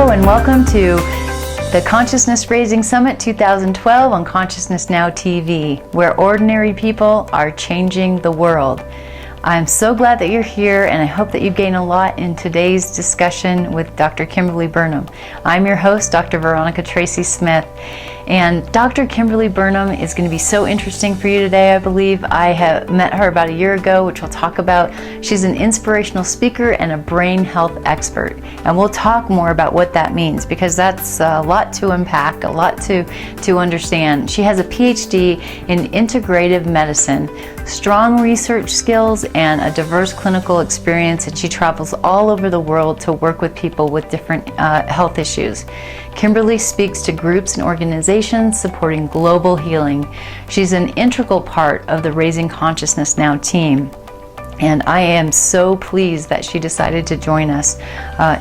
Hello and welcome to the Consciousness Raising Summit 2012 on Consciousness Now TV, where ordinary people are changing the world. I'm so glad that you're here, and I hope that you gain a lot in today's discussion with Dr. Kimberly Burnham. I'm your host, Dr. Veronica Tracy-Smith, and Dr. Kimberly Burnham is going to be so interesting for you today, I believe. I have met her about a year ago, which we'll talk about. She's an inspirational speaker and a brain health expert, and we'll talk more about what that means, because that's a lot to unpack, a lot to understand. She has a PhD in integrative medicine, strong research skills, and a diverse clinical experience, and she travels all over the world to work with people with different health issues. Kimberly speaks to groups and organizations supporting global healing. She's an integral part of the Raising Consciousness Now team, and I am so pleased that she decided to join us.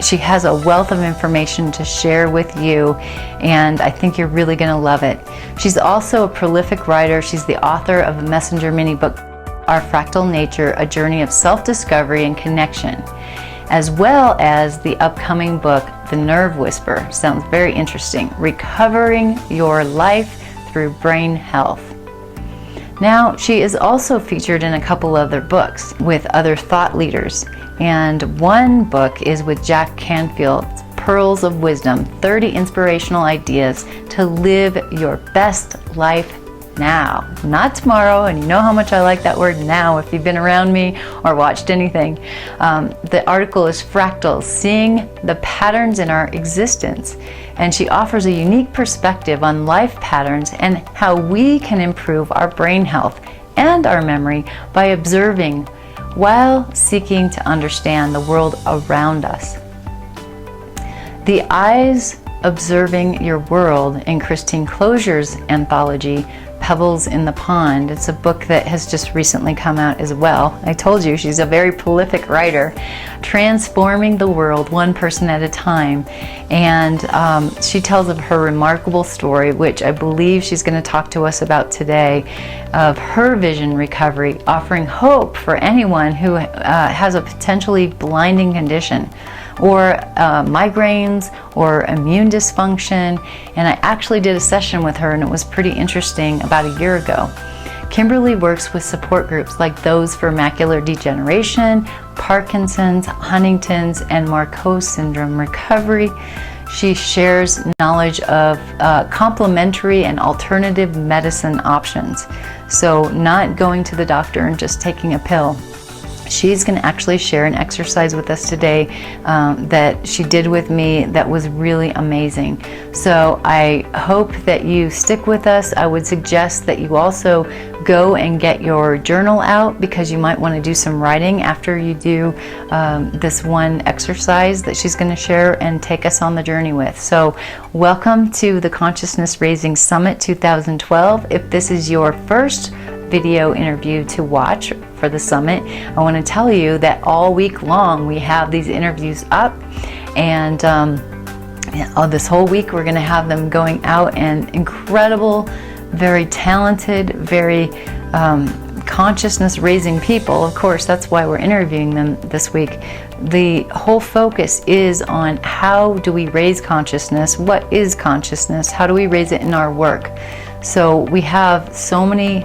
She has a wealth of information to share with you, and I think you're really going to love it. She's also a prolific writer. She's the author of a messenger mini book, Our Fractal Nature, A Journey of Self-Discovery and Connection, as well as the upcoming book, The Nerve Whisperer. Sounds very interesting. Recovering Your Life Through Brain Health. Now, she is also featured in a couple other books with other thought leaders. And one book is with Jack Canfield's Pearls of Wisdom, 30 Inspirational Ideas to Live Your Best Life Now, not tomorrow. And you know how much I like that word now if you've been around me or watched anything. The article is Fractals, Seeing the Patterns in Our Existence. And she offers a unique perspective on life patterns and how we can improve our brain health and our memory by observing while seeking to understand the world around us. The Eyes Observing Your World in Christine Closure's anthology, Pebbles in the Pond. It's a book that has just recently come out as well. I told you she's a very prolific writer, transforming the world one person at a time. And she tells of her remarkable story, which I believe she's going to talk to us about today, of her vision recovery, offering hope for anyone who has a potentially blinding condition, or migraines, or immune dysfunction. And I actually did a session with her, and it was pretty interesting about a year ago. Kimberly works with support groups like those for macular degeneration, Parkinsons, Huntington's, and Marcos syndrome recovery. She shares knowledge of complementary and alternative medicine options. So not going to the doctor and just taking a pill. She's going to actually share an exercise with us today that she did with me that was really amazing. So I hope that you stick with us. I would suggest that you also go and get your journal out, because you might want to do some writing after you do this one exercise that she's going to share and take us on the journey with. So welcome to the Consciousness Raising Summit 2012. If this is your first video interview to watch for the summit, I want to tell you that all week long we have these interviews up, and this whole week we're going to have them going out, and incredible, very talented, very consciousness raising people. Of course, that's why we're interviewing them this week. The whole focus is on how do we raise consciousness, what is consciousness, how do we raise it in our work. So we have so many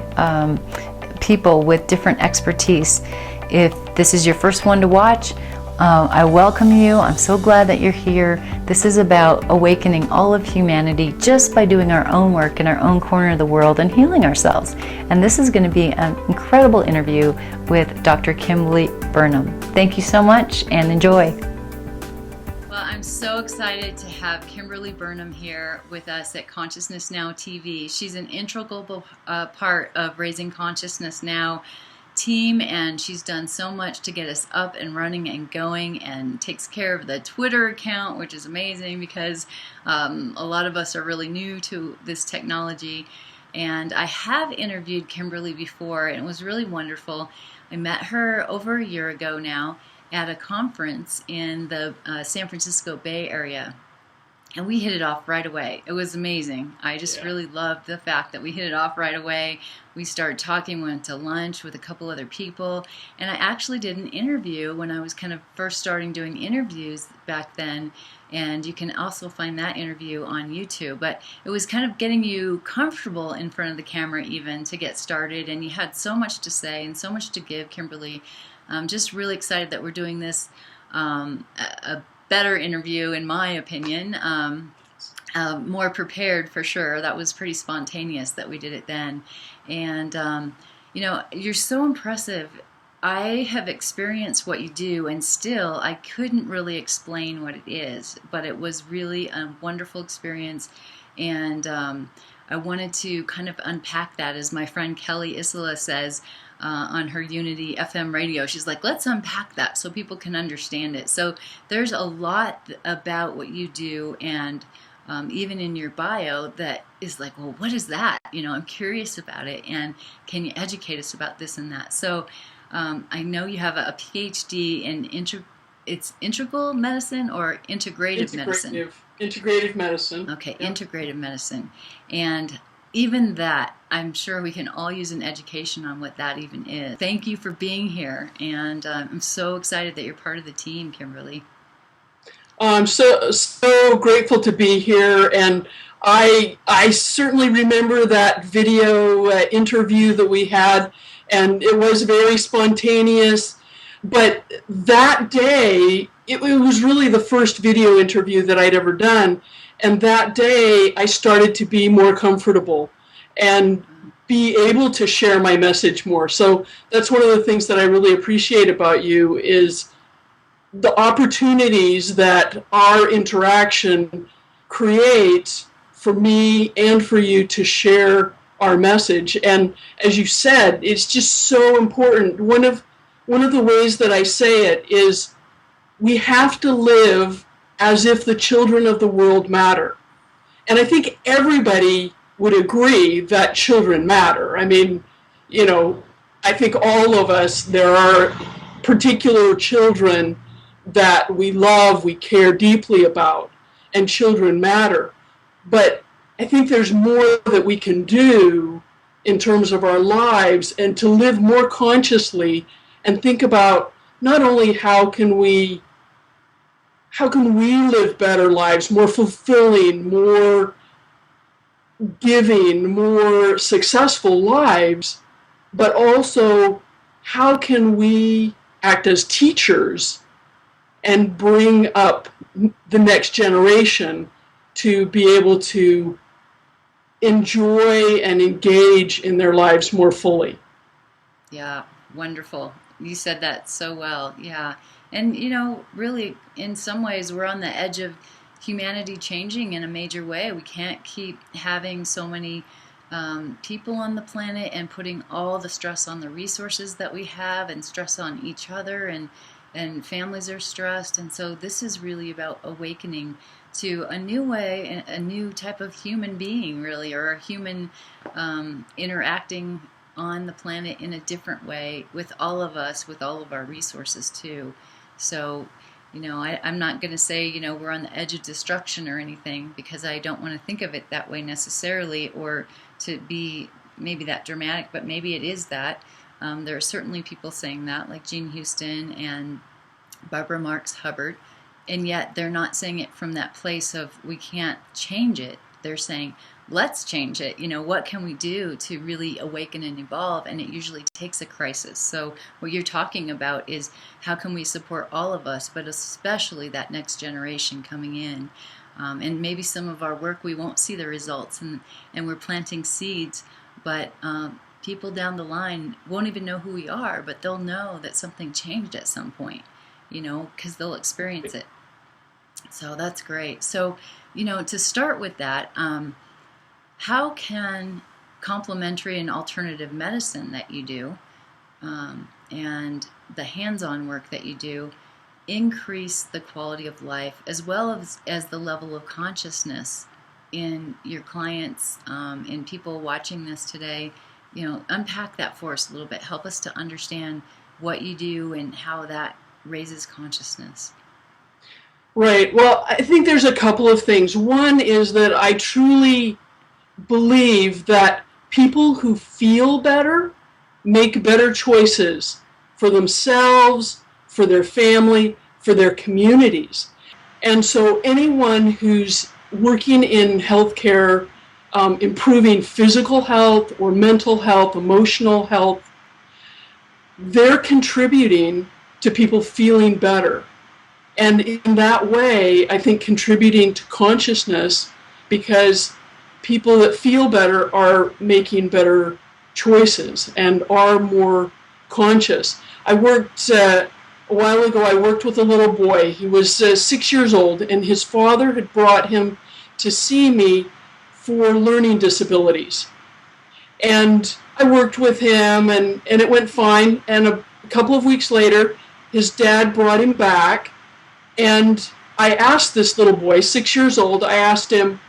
people with different expertise. If this is your first one to watch, I welcome you. I'm so glad that you're here. This is about awakening all of humanity just by doing our own work in our own corner of the world and healing ourselves. And this is going to be an incredible interview with Dr. Kimberly Burnham. Thank you so much, and enjoy. Well, I'm so excited to have Kimberly Burnham here with us at Consciousness Now TV. She's an integral part of Raising Consciousness Now team, and she's done so much to get us up and running and going, and takes care of the Twitter account, which is amazing because a lot of us are really new to this technology. And I have interviewed Kimberly before, and it was really wonderful. I met her over a year ago now at a conference in the San Francisco Bay Area. and we hit it off right away. It was amazing. I just really loved the fact that we hit it off right away. We started talking, went to lunch with a couple other people, and I actually did an interview when I was kind of first starting doing interviews back then, and you can also find that interview on YouTube. But it was kind of getting you comfortable in front of the camera even to get started, and you had so much to say and so much to give, Kimberly. I'm just really excited that we're doing this. A better interview, in my opinion, more prepared for sure. That was pretty spontaneous that we did it then. And, you know, you're so impressive. I have experienced what you do, and still I couldn't really explain what it is, but it was really a wonderful experience. And I wanted to kind of unpack that, as my friend Kelly Isola says, on her Unity FM radio. She's like, let's unpack that so people can understand it. So there's a lot about what you do, and even in your bio, that is like, well, what is that? You know, I'm curious about it, and can you educate us about this and that? So I know you have a PhD in integral medicine or integrative medicine? Integrative medicine. Okay, yeah. Integrative medicine. And even that, I'm sure we can all use an education on what that even is. Thank you for being here, and I'm so excited that you're part of the team, Kimberly. I'm so grateful to be here, and I certainly remember that video interview that we had, and it was very spontaneous. But that day, it was really the first video interview that I'd ever done. And that day, I started to be more comfortable and be able to share my message more. So that's one of the things that I really appreciate about you, is the opportunities that our interaction creates for me and for you to share our message. And as you said, it's just so important. One of the ways that I say it is, we have to live as if the children of the world matter. And I think everybody would agree that children matter. I mean, you know, I think all of us, there are particular children that we love, we care deeply about, and children matter. But I think there's more that we can do in terms of our lives, and to live more consciously and think about not only how can we live better lives, more fulfilling, more giving, more successful lives, but also how can we act as teachers and bring up the next generation to be able to enjoy and engage in their lives more fully. Yeah, wonderful. You said that so well. Yeah. And, you know, really, in some ways, we're on the edge of humanity changing in a major way. We can't keep having so many people on the planet and putting all the stress on the resources that we have, and stress on each other, and families are stressed. And so this is really about awakening to a new way, a new type of human being, really, or a human interacting on the planet in a different way with all of us, with all of our resources too. So, you know, I'm not going to say, you know, we're on the edge of destruction or anything, because I don't want to think of it that way necessarily, or to be maybe that dramatic, but maybe it is that. There are certainly people saying that, like Jean Houston and Barbara Marx Hubbard, and yet they're not saying it from that place of we can't change it. They're saying, let's change it. You know, what can we do to really awaken and evolve? And it usually takes a crisis. So what you're talking about is, how can we support all of us, but especially that next generation coming in? And maybe some of our work, we won't see the results, and we're planting seeds, but people down the line won't even know who we are, but they'll know that something changed at some point, you know, because they'll experience it. So that's great. So, you know, to start with that, how can complementary and alternative medicine that you do, and the hands-on work that you do, increase the quality of life as well as the level of consciousness in your clients, in people watching this today? You know, unpack that for us a little bit. Help us to understand what you do and how that raises consciousness. Right. Well, I think there's a couple of things. One is that I truly believe that people who feel better make better choices for themselves, for their family, for their communities. And so anyone who's working in healthcare, improving physical health or mental health, emotional health, they're contributing to people feeling better. And in that way, I think contributing to consciousness, because people that feel better are making better choices and are more conscious. I worked, a while ago, I worked with a little boy. He was 6 years old, and his father had brought him to see me for learning disabilities. And I worked with him, and it went fine. And a couple of weeks later, his dad brought him back, and I asked this little boy, 6 years old, I asked him,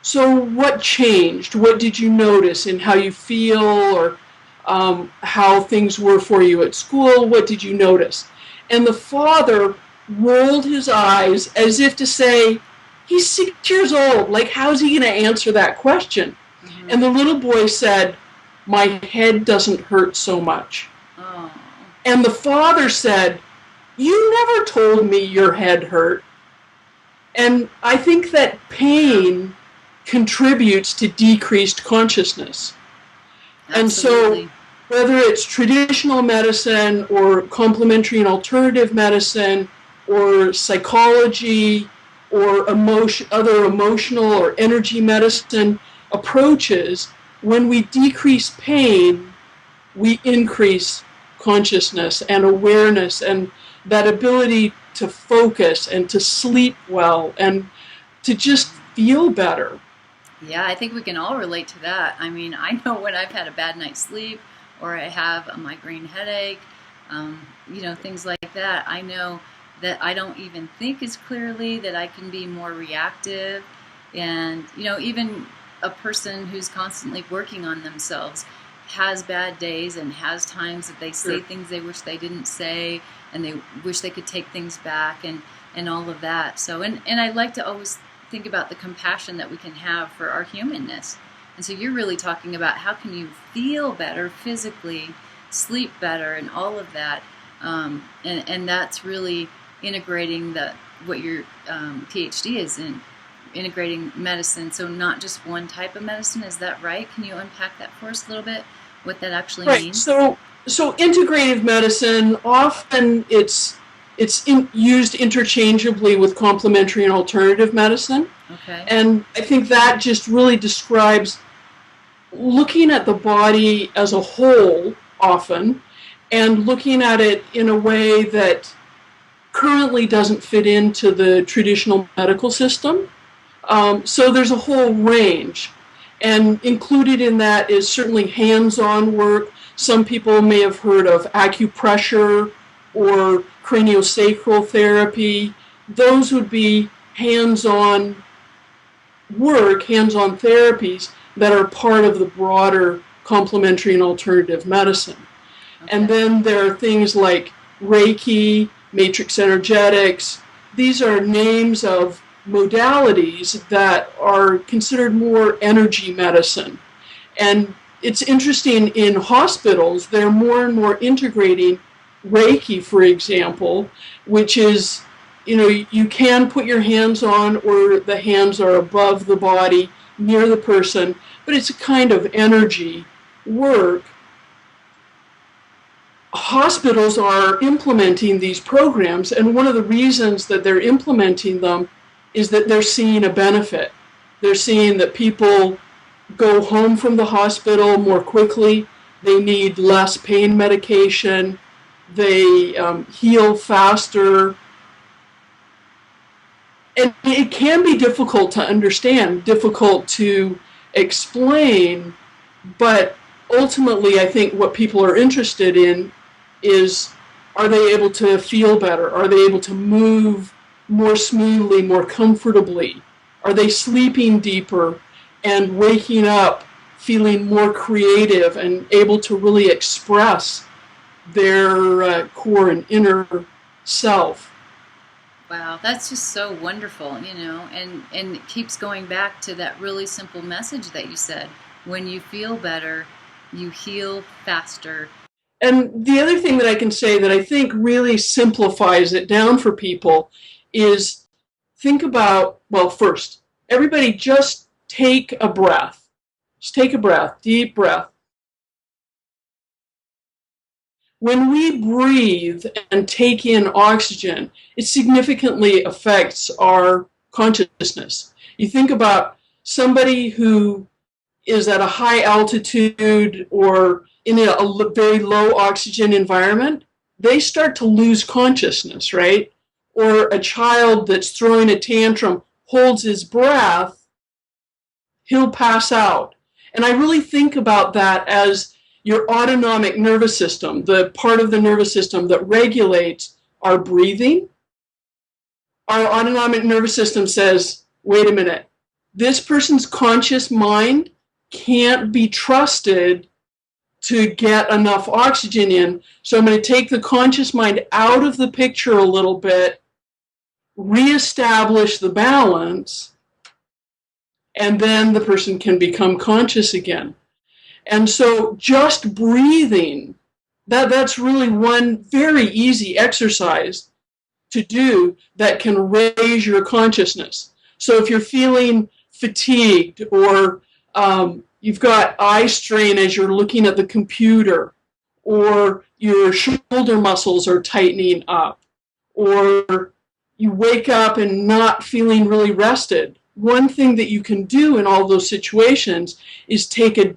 so what changed? What did you notice in how you feel, or how things were for you at school? What did you notice? And the father rolled his eyes as if to say, he's 6 years old. Like, how's he going to answer that question? Mm-hmm. And the little boy said, my head doesn't hurt so much. Oh. And the father said, you never told me your head hurt. And I think that pain contributes to decreased consciousness. Absolutely. And so whether it's traditional medicine or complementary and alternative medicine or psychology or other emotional or energy medicine approaches, when we decrease pain, we increase consciousness and awareness and that ability to focus and to sleep well and to just feel better. Yeah, I think we can all relate to that. I mean, I know when I've had a bad night's sleep or I have a migraine headache, things like that, I know that I don't even think as clearly, that I can be more reactive. And, even a person who's constantly working on themselves has bad days and has times that they say things they wish they didn't say, and they wish they could take things back and all of that. So, and I like to always think about the compassion that we can have for our humanness. And so you're really talking about how can you feel better physically, sleep better, and all of that. And that's really integrating what your PhD is in, integrating medicine. So not just one type of medicine, is that right? Can you unpack that for us a little bit, what that actually means? So integrative medicine, often it's used interchangeably with complementary and alternative medicine. Okay. And I think that just really describes looking at the body as a whole often, and looking at it in a way that currently doesn't fit into the traditional medical system. So there's a whole range. And included in that is certainly hands-on work. Some people may have heard of acupressure or craniosacral therapy. Those would be hands-on work, hands-on therapies that are part of the broader complementary and alternative medicine. Okay. And then there are things like Reiki, matrix energetics. These are names of modalities that are considered more energy medicine. And it's interesting, in hospitals, they're more and more integrating Reiki, for example, which is, you can put your hands on, or the hands are above the body, near the person, but it's a kind of energy work. Hospitals are implementing these programs, and one of the reasons that they're implementing them is that they're seeing a benefit. They're seeing that people go home from the hospital more quickly, they need less pain medication, they heal faster. And it can be difficult to understand, difficult to explain, but ultimately I think what people are interested in is, are they able to feel better? Are they able to move more smoothly, more comfortably? Are they sleeping deeper and waking up feeling more creative and able to really express their core and inner self? Wow, that's just so wonderful, and it keeps going back to that really simple message that you said. When you feel better, you heal faster. And the other thing that I can say that I think really simplifies it down for people is think about, well, first, everybody just take a breath. Just take a breath, deep breath. When we breathe and take in oxygen, it significantly affects our consciousness. You think about somebody who is at a high altitude or in a very low oxygen environment, they start to lose consciousness, right? Or a child that's throwing a tantrum holds his breath, he'll pass out. And I really think about that as your autonomic nervous system, the part of the nervous system that regulates our breathing. Our autonomic nervous system says, wait a minute, this person's conscious mind can't be trusted to get enough oxygen in. So I'm going to take the conscious mind out of the picture a little bit, reestablish the balance, and then the person can become conscious again. And so just breathing, that's really one very easy exercise to do that can raise your consciousness. So if you're feeling fatigued or you've got eye strain as you're looking at the computer, or your shoulder muscles are tightening up, or you wake up and not feeling really rested, one thing that you can do in all those situations is take a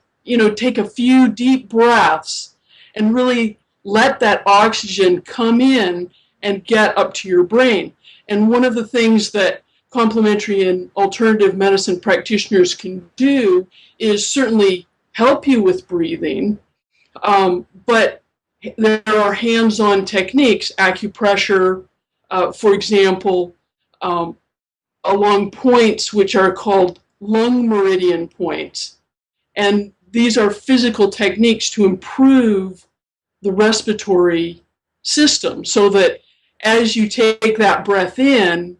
few deep breaths and really let that oxygen come in and get up to your brain. And one of the things that complementary and alternative medicine practitioners can do is certainly help you with breathing, but there are hands-on techniques, acupressure, for example, along points which are called lung meridian points. And these are physical techniques to improve the respiratory system so that as you take that breath in,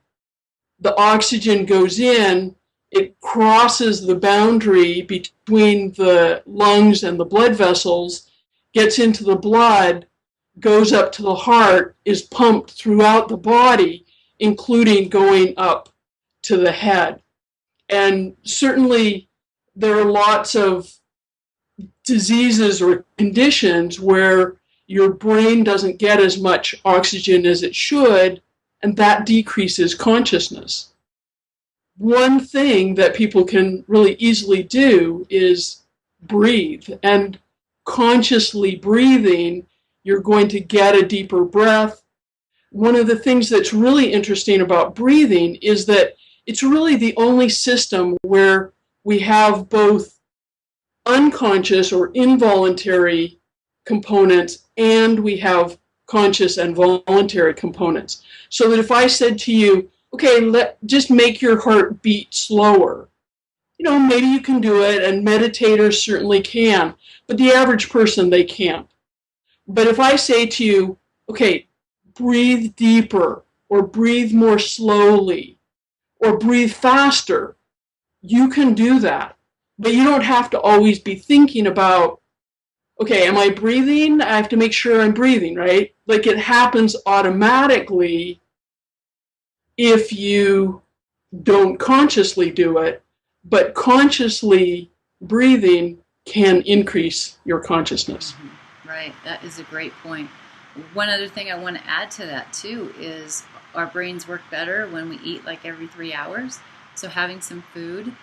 the oxygen goes in, it crosses the boundary between the lungs and the blood vessels, gets into the blood, goes up to the heart, is pumped throughout the body, including going up to the head. And certainly there are lots of diseases or conditions where your brain doesn't get as much oxygen as it should, and that decreases consciousness. One thing that people can really easily do is breathe, and consciously breathing, you're going to get a deeper breath. One of the things that's really interesting about breathing is that it's really the only system where we have both unconscious or involuntary components and we have conscious and voluntary components. So that if I said to you, okay, just make your heart beat slower, maybe you can do it, and meditators certainly can, but the average person, they can't. But if I say to you, okay, breathe deeper, or breathe more slowly, or breathe faster, you can do that. But you don't have to always be thinking about, okay, am I breathing? I have to make sure I'm breathing, right? Like it happens automatically if you don't consciously do it, but consciously breathing can increase your consciousness. Right, that is a great point. One other thing I want to add to that too is our brains work better when we eat like every 3 hours. So having some food,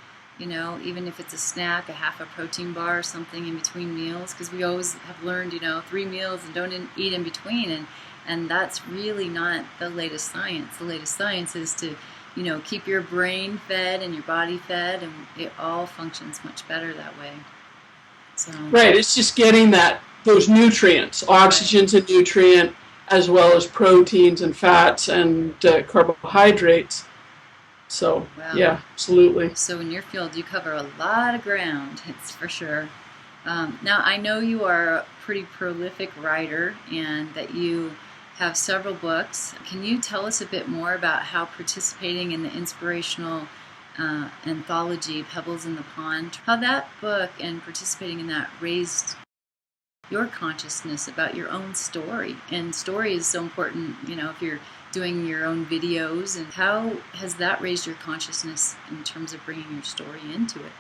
even if it's a snack, a half a protein bar or something in between meals, because we always have learned, 3 meals and don't eat in between, and that's really not the latest science. The latest science is to, keep your brain fed and your body fed, and it all functions much better that way. So right, it's just getting those nutrients. Oxygen's a nutrient, as well as proteins and fats and carbohydrates. So, wow. Yeah, absolutely. So in your field, you cover a lot of ground, it's for sure. Now, I know you are a pretty prolific writer and that you have several books. Can you tell us a bit more about how participating in the inspirational anthology, Pebbles in the Pond, how that book and participating in that raised your consciousness about your own story? And story is so important, if you're doing your own videos, and how has that raised your consciousness in terms of bringing your story into it?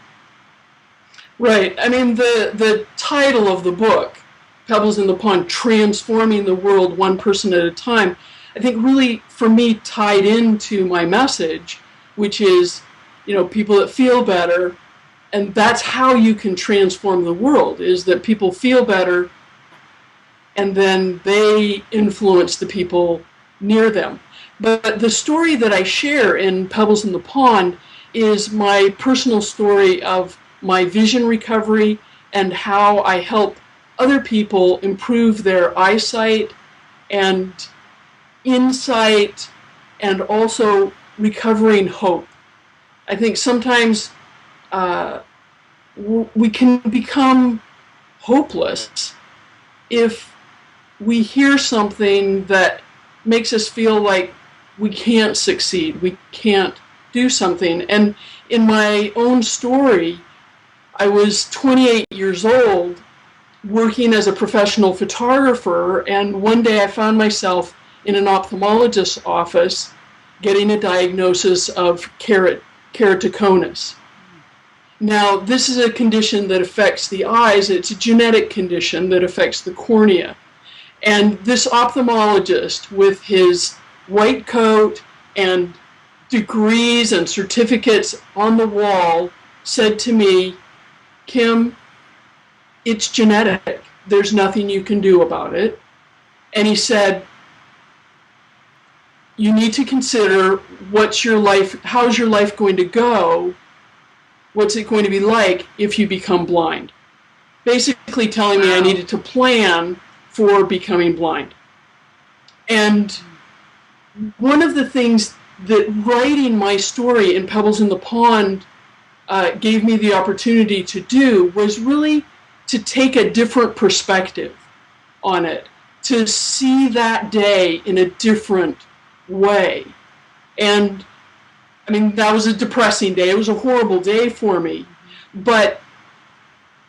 Right. I mean, the title of the book, Pebbles in the Pond, Transforming the World One Person at a Time, I think really, for me, tied into my message, which is, people that feel better, and that's how you can transform the world, is that people feel better, and then they influence the people near them. But the story that I share in Pebbles in the Pond is my personal story of my vision recovery and how I help other people improve their eyesight and insight and also recovering hope. I think sometimes we can become hopeless if we hear something that makes us feel like we can't succeed, we can't do something. And in my own story, I was 28 years old working as a professional photographer, and one day I found myself in an ophthalmologist's office getting a diagnosis of keratoconus. Now, this is a condition that affects the eyes. It's a genetic condition that affects the cornea. And this ophthalmologist, with his white coat and degrees and certificates on the wall, said to me, "Kim, it's genetic. There's nothing you can do about it." And he said, "You need to consider how's your life going to go? What's it going to be like if you become blind?" Basically telling me I needed to plan for becoming blind. And one of the things that writing my story in Pebbles in the Pond gave me the opportunity to do was really to take a different perspective on it, to see that day in a different way. And I mean, that was a depressing day. It was a horrible day for me. But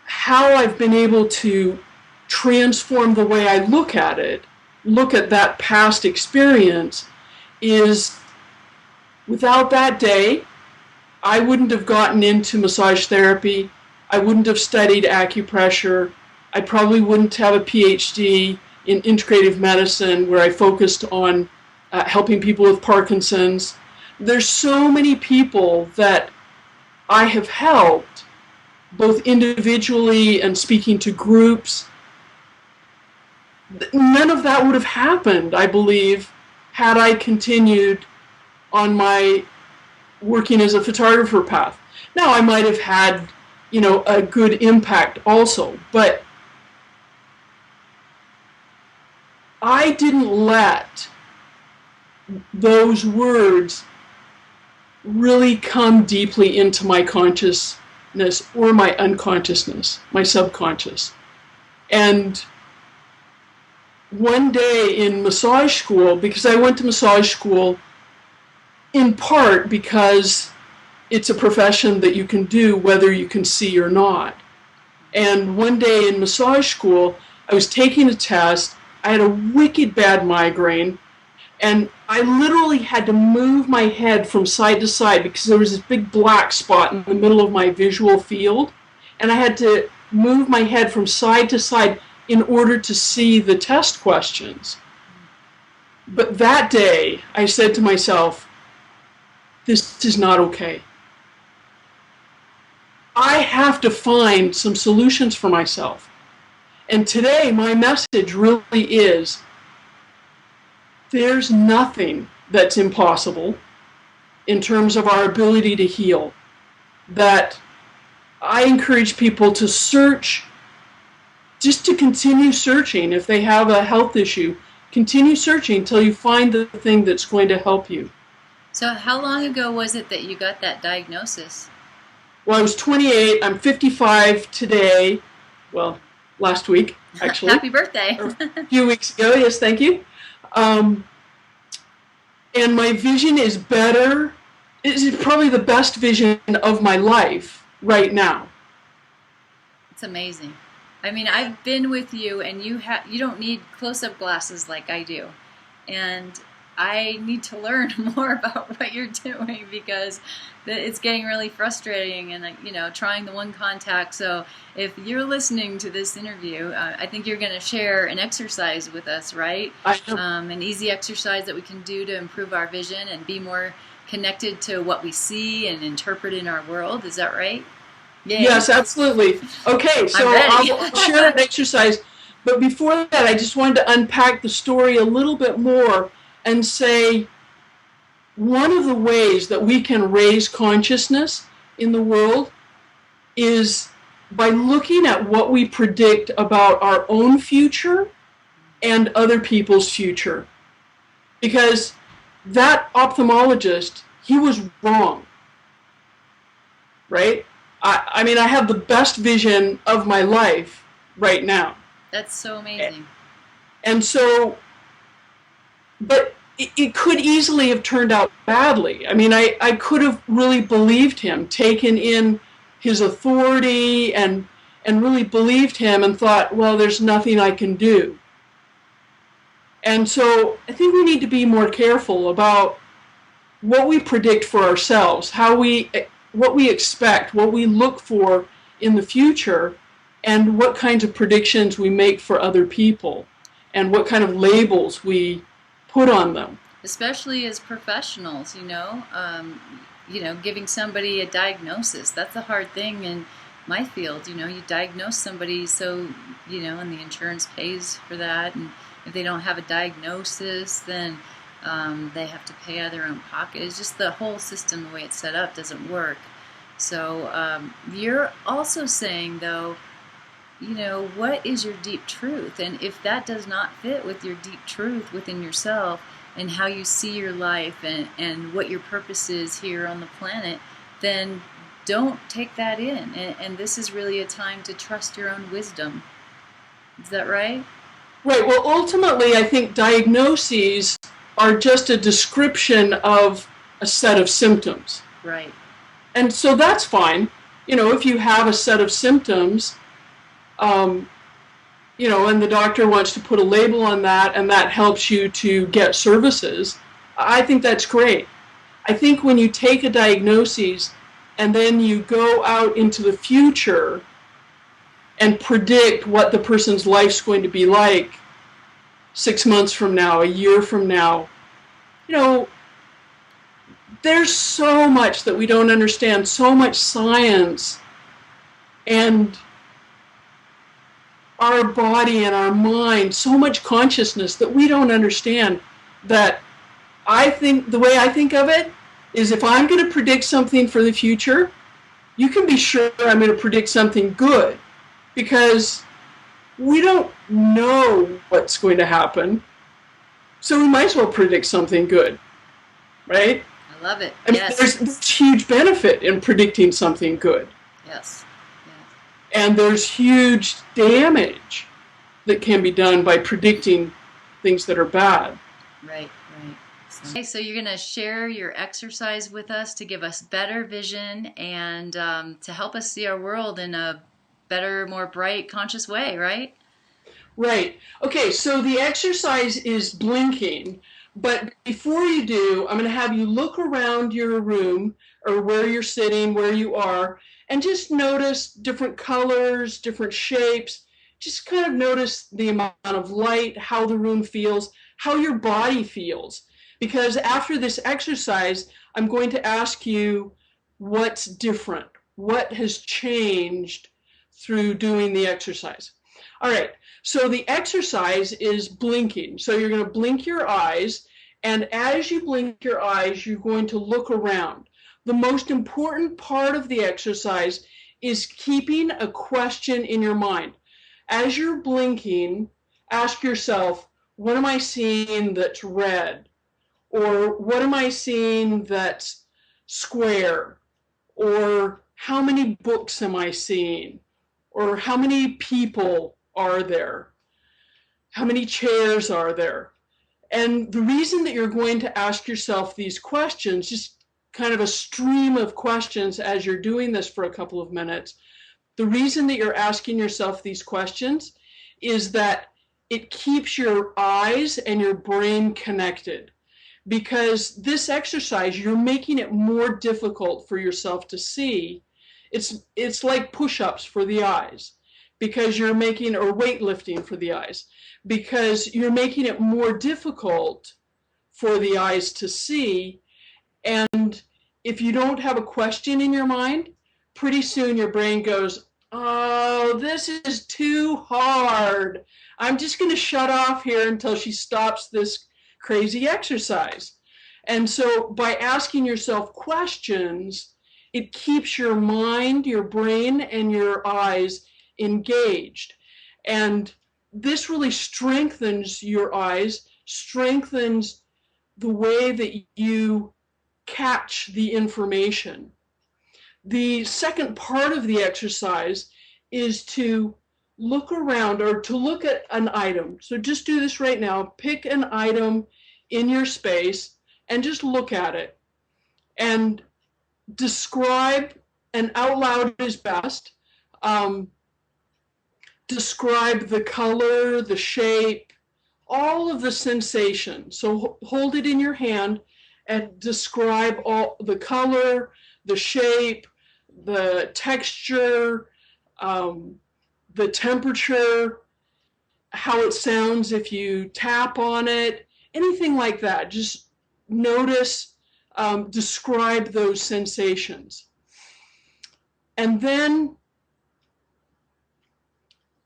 how I've been able to transform the way I look at it, look at that past experience, is without that day, I wouldn't have gotten into massage therapy. I wouldn't have studied acupressure. I probably wouldn't have a PhD in integrative medicine where I focused on helping people with Parkinsons. There's so many people that I have helped, both individually and speaking to groups. None of that would have happened, I believe, had I continued on my working as a photographer path. Now, I might have had, a good impact also, but I didn't let those words really come deeply into my consciousness or my unconsciousness, my subconscious. And one day in massage school, because I went to massage school in part because it's a profession that you can do whether you can see or not. And one day in massage school, I was taking a test. I had a wicked bad migraine, and I literally had to move my head from side to side because there was this big black spot in the middle of my visual field, and I had to move my head from side to side in order to see the test questions. But that day, I said to myself, this is not okay. I have to find some solutions for myself. And today, my message really is, there's nothing that's impossible in terms of our ability to heal. That I encourage people to search, just to continue searching. If they have a health issue, continue searching until you find the thing that's going to help you. So how long ago was it that you got that diagnosis? Well, I was 28. I'm 55 today. Well, last week, actually. Happy birthday. A few weeks ago, yes, thank you. Um, and my vision is better. It's probably the best vision of my life right now. It's amazing. I mean, I've been with you, and you don't need close-up glasses like I do, and I need to learn more about what you're doing because it's getting really frustrating, and trying the one contact. So if you're listening to this interview, I think you're going to share an exercise with us, right? An easy exercise that we can do to improve our vision and be more connected to what we see and interpret in our world. Is that right? Yay. Yes, absolutely. Okay, so I'll share an exercise. But before that, I just wanted to unpack the story a little bit more and say one of the ways that we can raise consciousness in the world is by looking at what we predict about our own future and other people's future. Because that ophthalmologist, he was wrong, right? I mean, I have the best vision of my life right now. That's so amazing. And so, but it could easily have turned out badly. I mean, I could have really believed him, taken in his authority and really believed him and thought, well, there's nothing I can do. And so I think we need to be more careful about what we predict for ourselves, what we expect, what we look for in the future, and what kinds of predictions we make for other people, and what kind of labels we put on them. Especially as professionals, giving somebody a diagnosis, that's a hard thing in my field. You diagnose somebody so, and the insurance pays for that, and if they don't have a diagnosis, then they have to pay out of their own pocket. It's just the whole system, the way it's set up, doesn't work. So you're also saying, though, what is your deep truth? And if that does not fit with your deep truth within yourself and how you see your life and what your purpose is here on the planet, then don't take that in. And this is really a time to trust your own wisdom. Is that right? Right. Well, ultimately, I think diagnoses are just a description of a set of symptoms. Right. And so that's fine. If you have a set of symptoms, and the doctor wants to put a label on that and that helps you to get services, I think that's great. I think when you take a diagnosis and then you go out into the future and predict what the person's life's going to be like 6 months from now, a year from now, there's so much that we don't understand, so much science and our body and our mind, so much consciousness that we don't understand, that I think the way I think of it is if I'm going to predict something for the future, you can be sure I'm going to predict something good, because we don't know what's going to happen, so we might as well predict something good, right? I love it. I mean, there's huge benefit in predicting something good. Yes. And there's huge damage that can be done by predicting things that are bad. Right. So you're going to share your exercise with us to give us better vision and to help us see our world in a better, more bright, conscious way, right? Right. Okay, so the exercise is blinking, but before you do, I'm going to have you look around your room or where you're sitting, where you are, and just notice different colors, different shapes. Just kind of notice the amount of light, how the room feels, how your body feels. Because after this exercise, I'm going to ask you what's different, what has changed through doing the exercise. All right, so the exercise is blinking. So you're going to blink your eyes, and as you blink your eyes, you're going to look around. The most important part of the exercise is keeping a question in your mind. As you're blinking, ask yourself, what am I seeing that's red? Or what am I seeing that's square? Or how many books am I seeing? Or how many people are there? How many chairs are there? And the reason that you're going to ask yourself these questions, just kind of a stream of questions as you're doing this for a couple of minutes, the reason that you're asking yourself these questions is that it keeps your eyes and your brain connected. Because this exercise, you're making it more difficult for yourself to see. It's like push-ups for the eyes, because you're making, or weightlifting for the eyes, because you're making it more difficult for the eyes to see. And if you don't have a question in your mind, pretty soon your brain goes, oh, this is too hard. I'm just going to shut off here until she stops this crazy exercise. And so by asking yourself questions, it keeps your mind, your brain, and your eyes engaged. And this really strengthens your eyes, strengthens the way that you catch the information. The second part of the exercise is to look around, or to look at an item. So just do this right now. Pick an item in your space and just look at it and describe, and out loud is best, describe the color, the shape, all of the sensations. So hold it in your hand and describe all the color, the shape, the texture, the temperature, how it sounds if you tap on it, anything like that. Just notice, describe those sensations. And then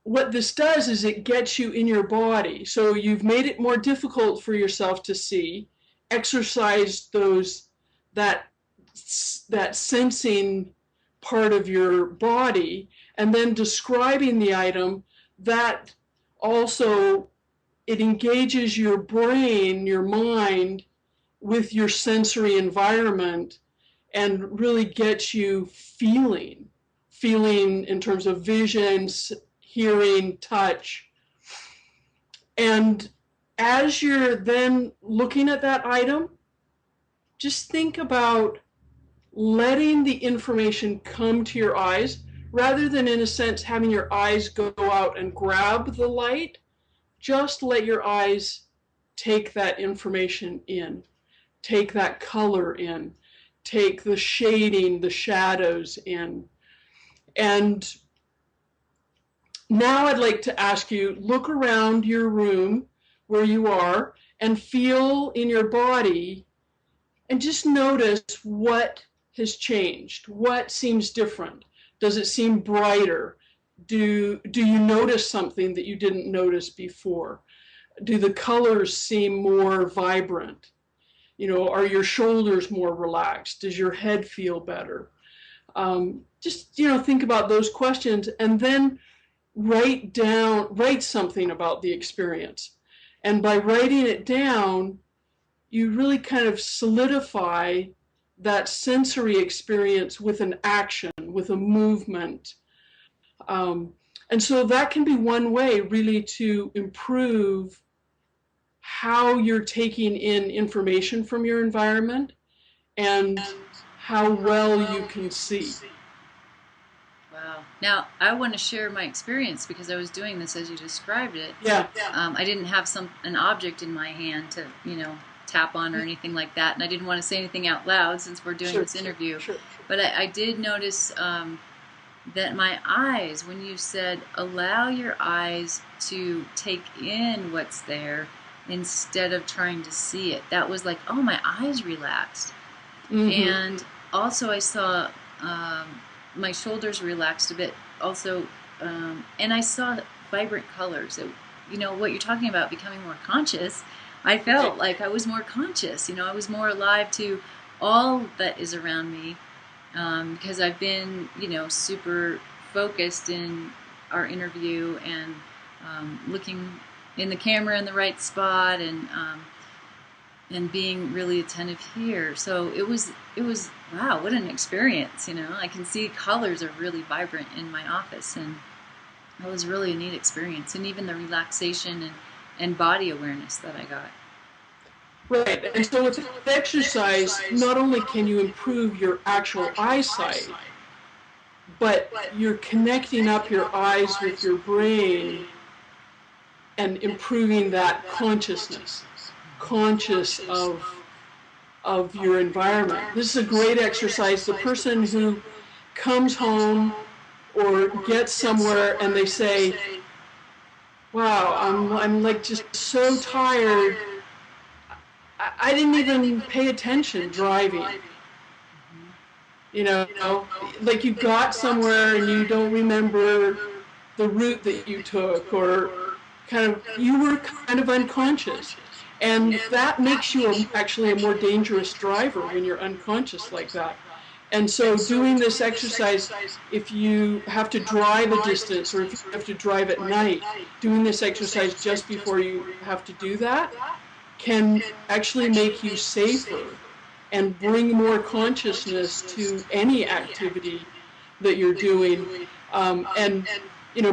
what this does is it gets you in your body. So you've made it more difficult for yourself to see, exercise that sensing part of your body, and then describing the item. That also, it engages your brain, your mind, with your sensory environment, and really gets you feeling in terms of vision, hearing, touch. And as you're then looking at that item, just think about letting the information come to your eyes, rather than, in a sense, having your eyes go out and grab the light. Just let your eyes take that information in, take that color in, take the shading, the shadows in. And now I'd like to ask you, look around your room where you are and feel in your body, and just notice what has changed, what seems different. Does it seem brighter? Do you notice something that you didn't notice before? Do the colors seem more vibrant? Are your shoulders more relaxed? Does your head feel better? Just think about those questions, and then write something about the experience. And by writing it down, you really kind of solidify that sensory experience with an action, with a movement. And so that can be one way really to improve how you're taking in information from your environment and how well you can see. Wow. Now, I want to share my experience, because I was doing this as you described it. Yeah. I didn't have an object in my hand to, tap on or anything like that, and I didn't want to say anything out loud since we're doing this interview. Sure. But I did notice that my eyes, when you said allow your eyes to take in what's there instead of trying to see it, that was like, oh, my eyes relaxed. Mm-hmm. And also I saw my shoulders relaxed a bit also, and I saw vibrant colors. What you're talking about, becoming more conscious, I felt like I was more conscious. I was more alive to all that is around me, because I've been, super focused in our interview and looking in the camera in the right spot, and being really attentive here. So it was wow, what an experience. I can see colors are really vibrant in my office, and it was really a neat experience. And even the relaxation and body awareness that I got. Right. And so with exercise, not only can you improve your actual eyesight, but you're connecting up your eyes with your brain and improving that consciousness, conscious of your environment. This is a great exercise. The person who comes home or gets somewhere and they say, wow, I'm like just so tired. I didn't even pay attention driving. You know, like you got somewhere and you don't remember the route that you took, or you were kind of unconscious. And that makes you actually a more dangerous driver when you're unconscious like that. And so doing this exercise, if you have to drive a distance or if you have to drive at night, doing this exercise just before you have to do that can actually make you safer and bring more consciousness to any activity that you're doing. And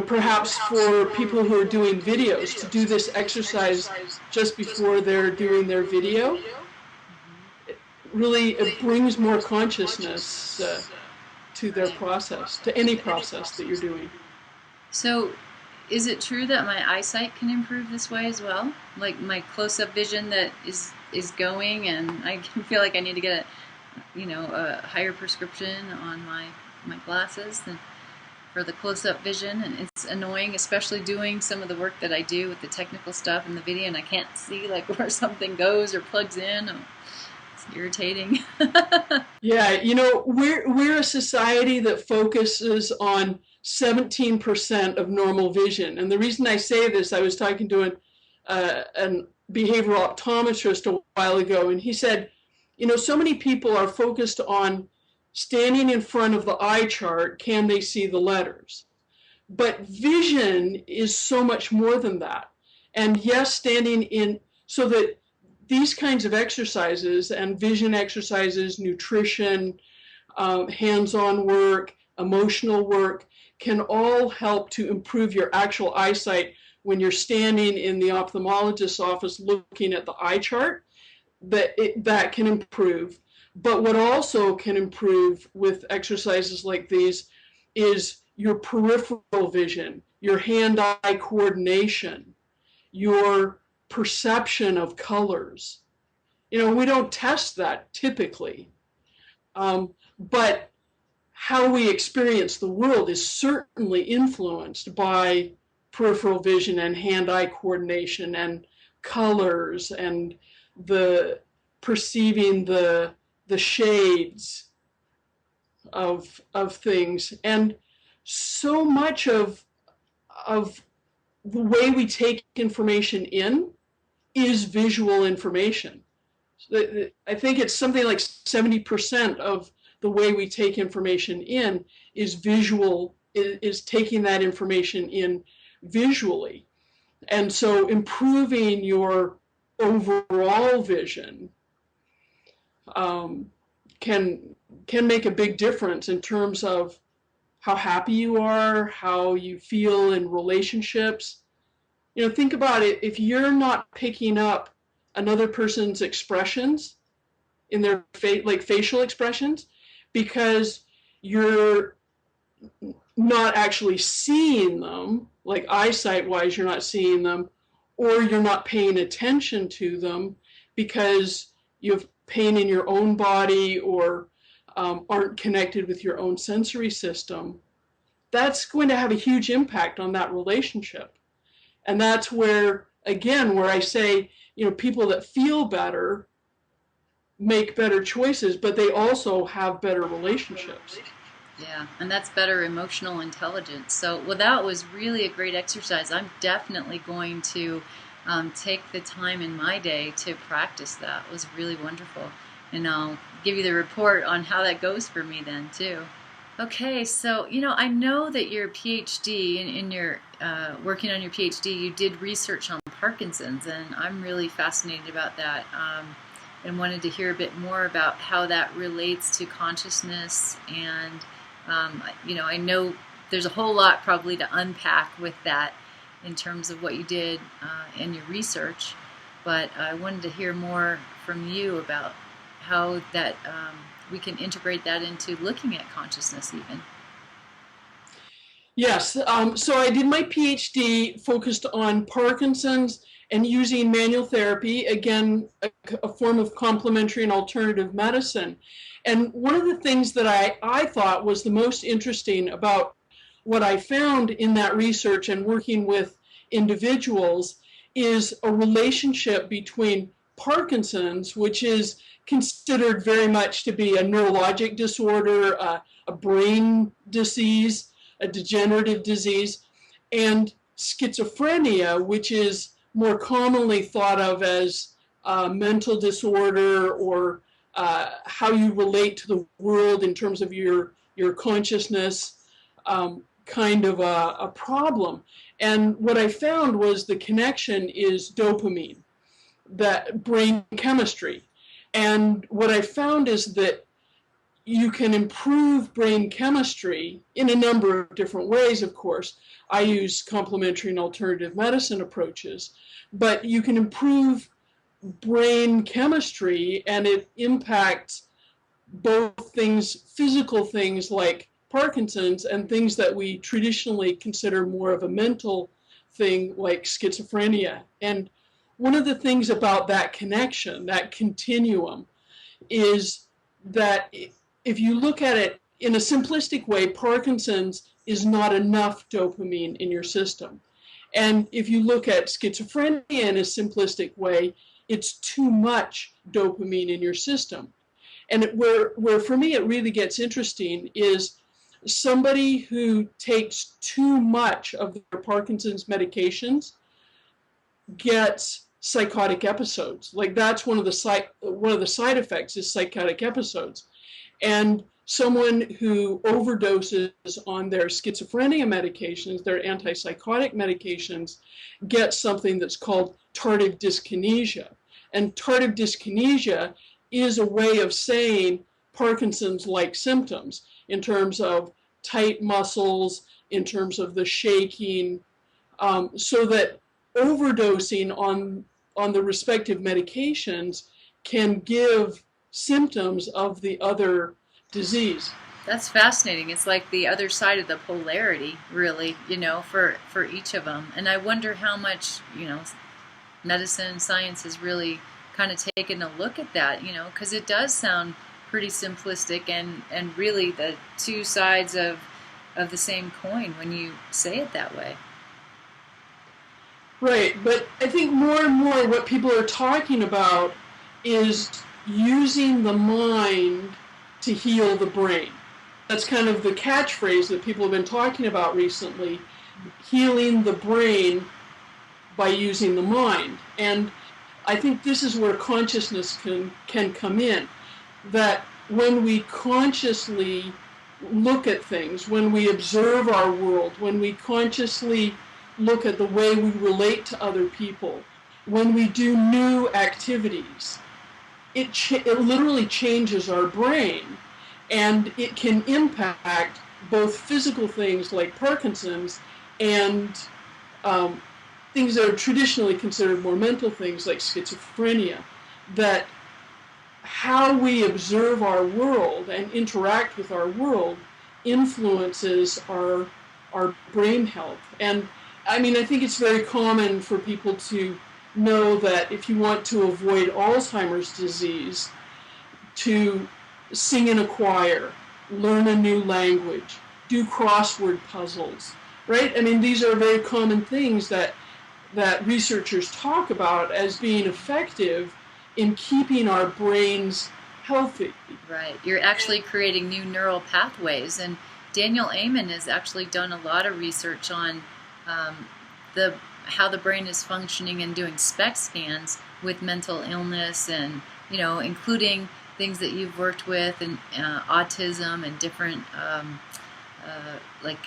perhaps for people who are doing videos, to do this exercise just before they're doing their video, it brings more consciousness to their process, to any process that you're doing. So, is it true that my eyesight can improve this way as well? Like my close-up vision that is going, and I can feel like I need to get a higher prescription on my glasses than for the close-up vision, and it's annoying, especially doing some of the work that I do with the technical stuff in the video, and I can't see like where something goes or plugs in. It's irritating. Yeah, we're a society that focuses on 17% of normal vision. And the reason I say this, I was talking to an behavioral optometrist a while ago, and he said, so many people are focused on standing in front of the eye chart, can they see the letters? But vision is so much more than that. And yes, so that these kinds of exercises and vision exercises, nutrition, hands-on work, emotional work, can all help to improve your actual eyesight when you're standing in the ophthalmologist's office looking at the eye chart. That can improve. But what also can improve with exercises like these is your peripheral vision, your hand-eye coordination, your perception of colors. We don't test that typically, but how we experience the world is certainly influenced by peripheral vision and hand-eye coordination and colors and the perceiving the shades of things. And so much of the way we take information in is visual information. I think it's something like 70% of the way we take information in is visual, is taking that information in visually. And so improving your overall vision can make a big difference in terms of how happy you are, how you feel in relationships. Think about it. If you're not picking up another person's expressions in their like facial expressions, because you're not actually seeing them, like eyesight-wise, you're not seeing them, or you're not paying attention to them because you have pain in your own body or aren't connected with your own sensory system, that's going to have a huge impact on that relationship. And that's where, again, where I say, people that feel better make better choices, but they also have better relationships. Yeah, and that's better emotional intelligence. So, well, that was really a great exercise. I'm definitely going to take the time in my day to practice that. It was really wonderful. And I'll give you the report on how that goes for me then, too. Okay, so, I know that your PhD, in your working on your PhD, you did research on Parkinson's, and I'm really fascinated about that. And wanted to hear a bit more about how that relates to consciousness. And I know there's a whole lot probably to unpack with that in terms of what you did in your research. but I wanted to hear more from you about how that we can integrate that into looking at consciousness even. Yes, so I did my PhD focused on Parkinson's and using manual therapy, again, a form of complementary and alternative medicine. And one of the things that I thought was the most interesting about what I found in that research and working with individuals is a relationship between Parkinson's, which is considered very much to be a neurologic disorder, a brain disease, a degenerative disease, and schizophrenia, which is more commonly thought of as a mental disorder, or how you relate to the world in terms of your consciousness, kind of a problem. And what I found was the connection is dopamine, that brain chemistry. And what I found is that you can improve brain chemistry in a number of different ways, of course. I use complementary and alternative medicine approaches, but you can improve brain chemistry and it impacts both things, physical things like Parkinson's, and things that we traditionally consider more of a mental thing like schizophrenia. And one of the things about that connection, that continuum, is that if you look at it in a simplistic way, Parkinson's is not enough dopamine in your system. And if you look at schizophrenia in a simplistic way, it's too much dopamine in your system. And where for me it really gets interesting is somebody who takes too much of their Parkinson's medications gets psychotic episodes. Like that's one of the side effects is psychotic episodes. And someone who overdoses on their schizophrenia medications, their antipsychotic medications, gets something that's called tardive dyskinesia. And tardive dyskinesia is a way of saying Parkinson's-like symptoms in terms of tight muscles, in terms of the shaking, so that overdosing on the respective medications can give symptoms of the other disease. That's fascinating. It's like the other side of the polarity, really, for each of them. And I wonder how much, medicine and science has really kind of taken a look at that, because it does sound pretty simplistic and really the two sides of the same coin when you say it that way. Right, but I think more and more what people are talking about is using the mind to heal the brain. That's kind of the catchphrase that people have been talking about recently, healing the brain by using the mind. And I think this is where consciousness can come in, that when we consciously look at things, when we observe our world, when we consciously look at the way we relate to other people, when we do new activities, it literally changes our brain, and it can impact both physical things like Parkinson's and things that are traditionally considered more mental things like schizophrenia. That how we observe our world and interact with our world influences our brain health. And I mean, I think it's very common for people to know that if you want to avoid Alzheimer's disease, to sing in a choir, learn a new language, do crossword puzzles, right? I mean, these are very common things that researchers talk about as being effective in keeping our brains healthy. Right. You're actually creating new neural pathways. And Daniel Amen has actually done a lot of research on how the brain is functioning and doing SPECT scans with mental illness, and including things that you've worked with, and autism and different like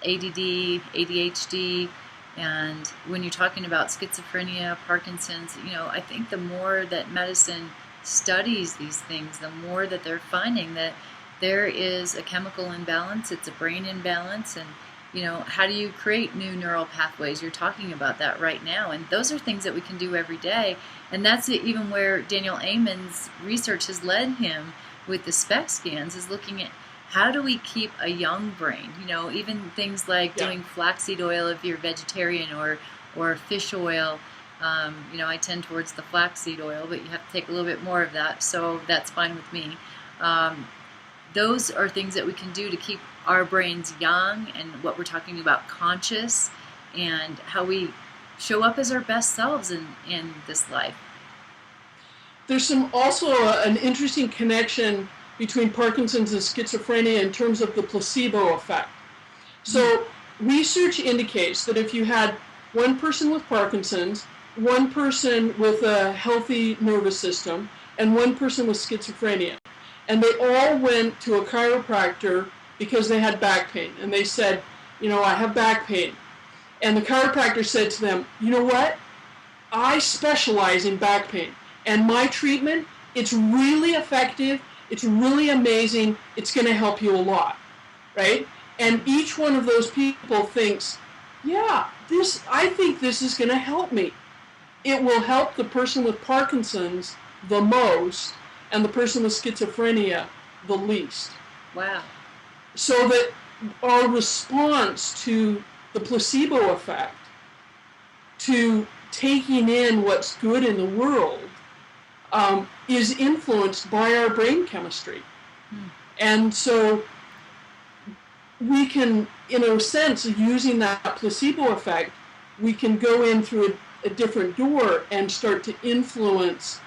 ADD, ADHD. And when you're talking about schizophrenia, Parkinson's, I think the more that medicine studies these things, the more that they're finding that there is a chemical imbalance, it's a brain imbalance, how do you create new neural pathways? You're talking about that right now, and those are things that we can do every day. And that's even where Daniel Amen's research has led him with the SPECT scans, is looking at how do we keep a young brain. Even things like doing flaxseed oil if you're vegetarian, or fish oil. I tend towards the flaxseed oil, but you have to take a little bit more of that, so that's fine with me. Those are things that we can do to keep our brains young, and what we're talking about, conscious, and how we show up as our best selves in this life. There's also an interesting connection between Parkinson's and schizophrenia in terms of the placebo effect. So research indicates that if you had one person with Parkinson's, one person with a healthy nervous system, and one person with schizophrenia, and they all went to a chiropractor because they had back pain, and they said, I have back pain. And the chiropractor said to them, you know what? I specialize in back pain, and my treatment, it's really effective, it's really amazing, it's going to help you a lot, right? And each one of those people thinks, I think this is going to help me. It will help the person with Parkinson's the most, and the person with schizophrenia the least. Wow. So that our response to the placebo effect, to taking in what's good in the world, is influenced by our brain chemistry. And so we can, in a sense, using that placebo effect, we can go in through a different door and start to influence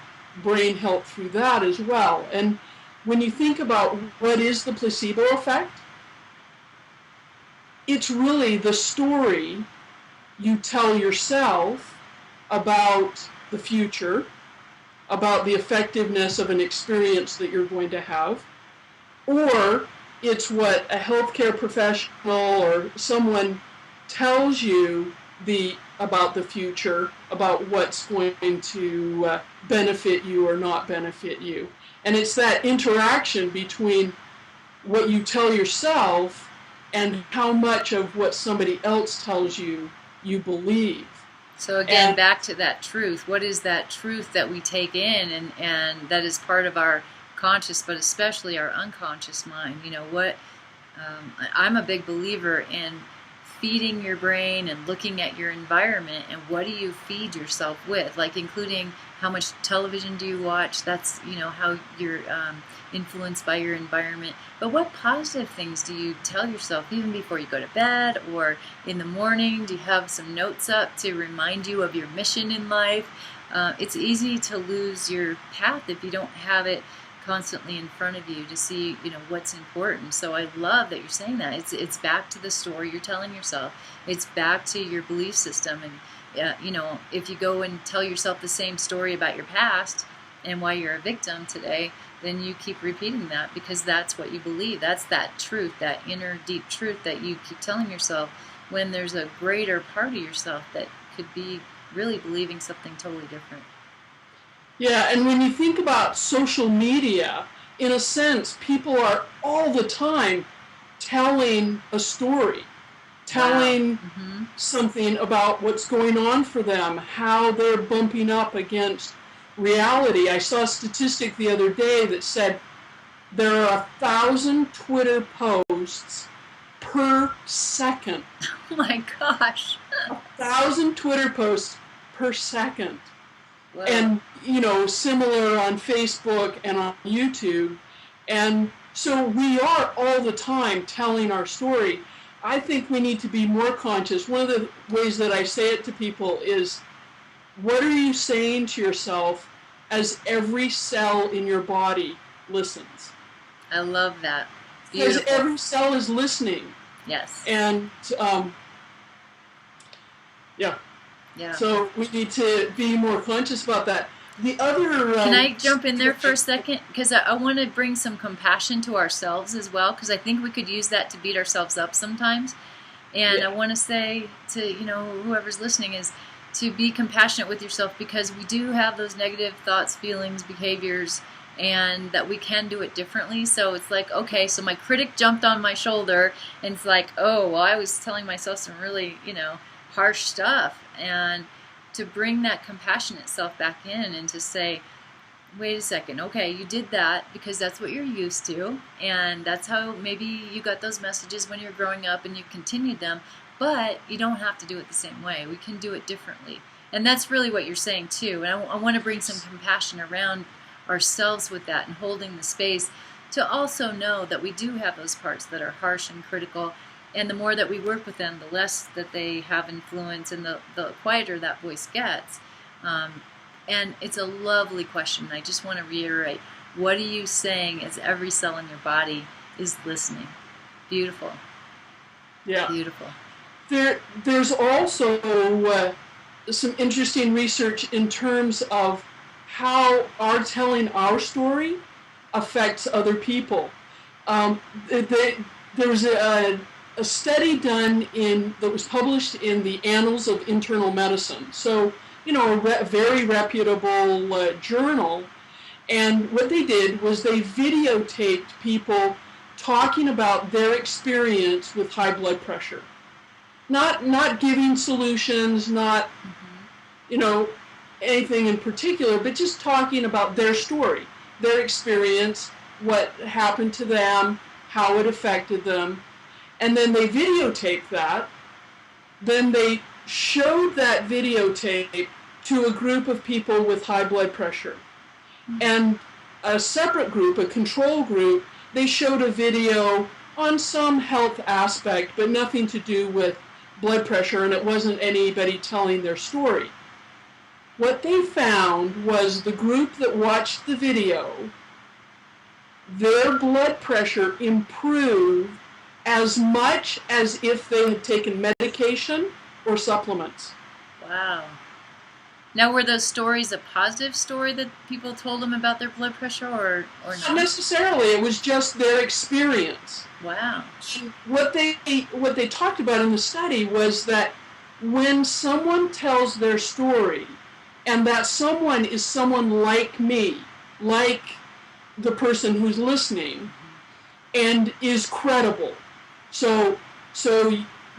brain health through that as well. And when you think about what is the placebo effect, it's really the story you tell yourself about the future, about the effectiveness of an experience that you're going to have, or it's what a healthcare professional or someone tells you about the future, about what's going to benefit you or not benefit you. And it's that interaction between what you tell yourself and how much of what somebody else tells you you believe. So again, back to that truth. What is that truth that we take in, and that is part of our conscious, but especially our unconscious mind? I'm a big believer in feeding your brain and looking at your environment, and what do you feed yourself with, like including how much television do you watch. That's how you're influenced by your environment. But what positive things do you tell yourself even before you go to bed or in the morning? Do you have some notes up to remind you of your mission in life? It's easy to lose your path if you don't have it constantly in front of you to see what's important. So I love that you're saying that. It's back to the story you're telling yourself. It's back to your belief system. And if you go and tell yourself the same story about your past and why you're a victim today, then you keep repeating that because that's what you believe. That's that truth, that inner deep truth that you keep telling yourself, when there's a greater part of yourself that could be really believing something totally different. Yeah, and when you think about social media, in a sense, people are all the time telling a story, telling something about what's going on for them, how they're bumping up against reality. I saw a statistic the other day that said there are 1,000 Twitter posts per second. Oh my gosh. 1,000 Twitter posts per second. Wow. And, similar on Facebook and on YouTube. And so we are all the time telling our story. I think we need to be more conscious. One of the ways that I say it to people is, what are you saying to yourself as every cell in your body listens? I love that. Because every cell is listening. Yes. And, yeah. So we need to be more conscious about that. The other... Can I jump in there for a second? Because I want to bring some compassion to ourselves as well, because I think we could use that to beat ourselves up sometimes. And I want to say to, whoever's listening is to be compassionate with yourself, because we do have those negative thoughts, feelings, behaviors, and that we can do it differently. So it's like, okay, so my critic jumped on my shoulder, and it's like, oh, well, I was telling myself some really, harsh stuff. And to bring that compassionate self back in and to say, wait a second, okay, you did that because that's what you're used to, and that's how maybe you got those messages when you're growing up and you continued them, but you don't have to do it the same way. We can do it differently. And that's really what you're saying too. And I want to bring some compassion around ourselves with that and holding the space to also know that we do have those parts that are harsh and critical, and the more that we work with them, the less that they have influence, and the quieter that voice gets. And it's a lovely question. I just want to reiterate, what are you saying as every cell in your body is listening? Beautiful. Yeah. Beautiful. There's also some interesting research in terms of how our telling our story affects other people. There was a study done that was published in the Annals of Internal Medicine. So, a very reputable journal. And what they did was they videotaped people talking about their experience with high blood pressure. Not giving solutions, not, anything in particular, but just talking about their story, their experience, what happened to them, how it affected them. And then they videotaped that. Then they showed that videotape to a group of people with high blood pressure. And a separate group, a control group, they showed a video on some health aspect, but nothing to do with blood pressure, and it wasn't anybody telling their story. What they found was the group that watched the video, their blood pressure improved as much as if they had taken medication or supplements. Wow. Now, were those stories a positive story that people told them about their blood pressure, or not? Not necessarily. It was just their experience. Wow. And what they talked about in the study was that when someone tells their story, and that someone is someone like me, like the person who's listening, and is credible. So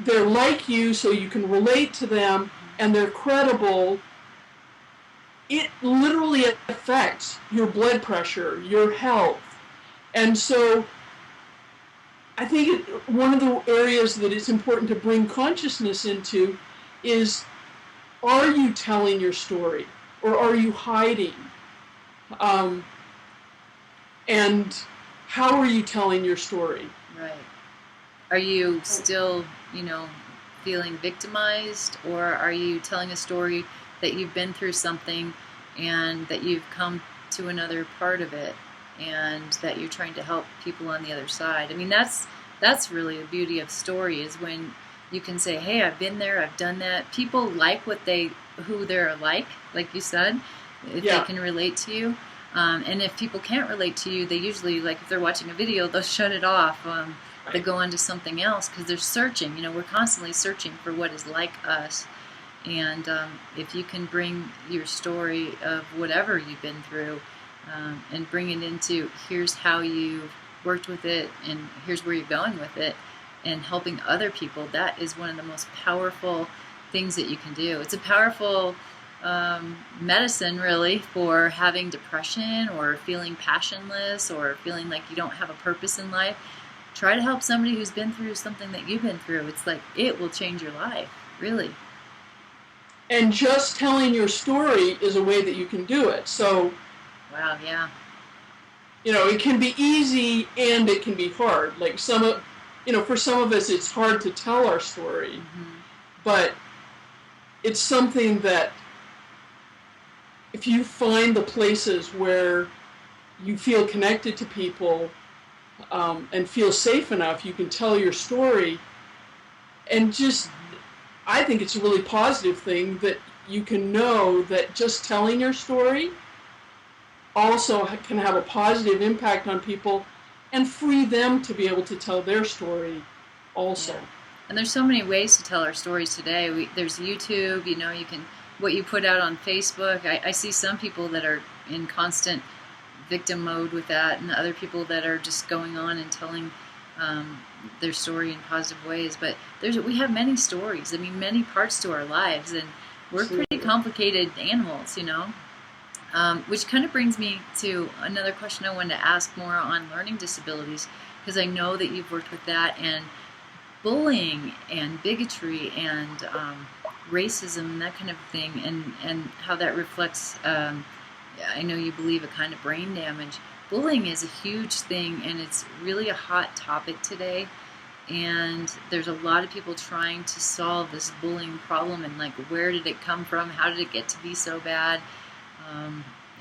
they're like you, so you can relate to them, and they're credible. It literally affects your blood pressure, your health. And so I think one of the areas that it's important to bring consciousness into is, are you telling your story, or are you hiding? And how are you telling your story? Right. Are you still, feeling victimized, or are you telling a story that you've been through something and that you've come to another part of it, and that you're trying to help people on the other side? I mean, that's really the beauty of story, is when you can say, hey, I've been there, I've done that. People like who they're like you said, if they can relate to you. And if people can't relate to you, they usually, like if they're watching a video, they'll shut it off. They go on to something else because they're searching. We're constantly searching for what is like us. And if you can bring your story of whatever you've been through and bring it into, here's how you've worked with it, and here's where you're going with it, and helping other people, that is one of the most powerful things that you can do. It's a powerful medicine, really, for having depression or feeling passionless or feeling like you don't have a purpose in life. Try to help somebody who's been through something that you've been through. It's like, it will change your life, really. And just telling your story is a way that you can do it. So, wow, yeah. It can be easy and it can be hard. Like for some of us, it's hard to tell our story, but it's something that if you find the places where you feel connected to people and feel safe enough, you can tell your story. And I think it's a really positive thing that you can know that just telling your story also can have a positive impact on people and free them to be able to tell their story also. Yeah. And there's so many ways to tell our stories today. There's YouTube, you can, what you put out on Facebook. I see some people that are in constant victim mode with that, and the other people that are just going on and telling their story in positive ways. But we have many stories. I mean, many parts to our lives, and we're pretty complicated animals, you know. Which kind of brings me to another question I wanted to ask more on learning disabilities, because I know that you've worked with that and bullying and bigotry and racism and that kind of thing, and how that reflects, I know you believe, a kind of brain damage. Bullying is a huge thing, and it's really a hot topic today, and there's a lot of people trying to solve this bullying problem, and like, where did it come from, how did it get to be so bad,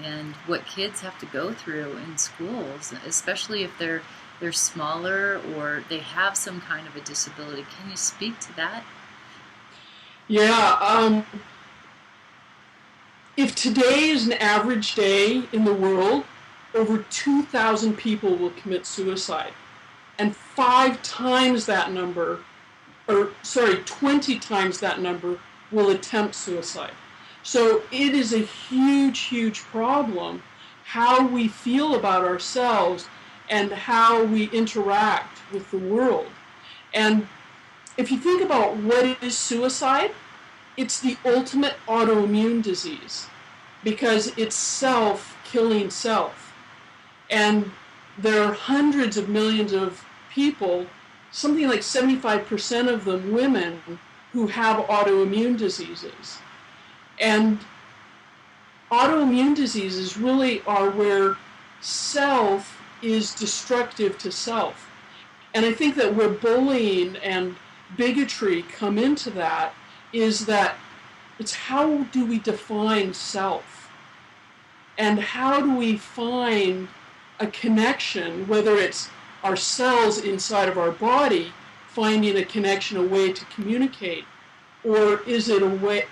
and what kids have to go through in schools, especially if they're smaller or they have some kind of a disability. Can you speak to that? Yeah, if today is an average day in the world, over 2,000 people will commit suicide, and 20 times that number will attempt suicide. So it is a huge, huge problem how we feel about ourselves and how we interact with the world. And if you think about what is suicide, it's the ultimate autoimmune disease, because it's self-killing self. And there are hundreds of millions of people, something like 75% of them women, who have autoimmune diseases. And autoimmune diseases really are where self is destructive to self. And I think that where bullying and bigotry come into that is that it's how do we define self? And how do we find a connection, whether it's our cells inside of our body finding a connection, a way to communicate, or is it a way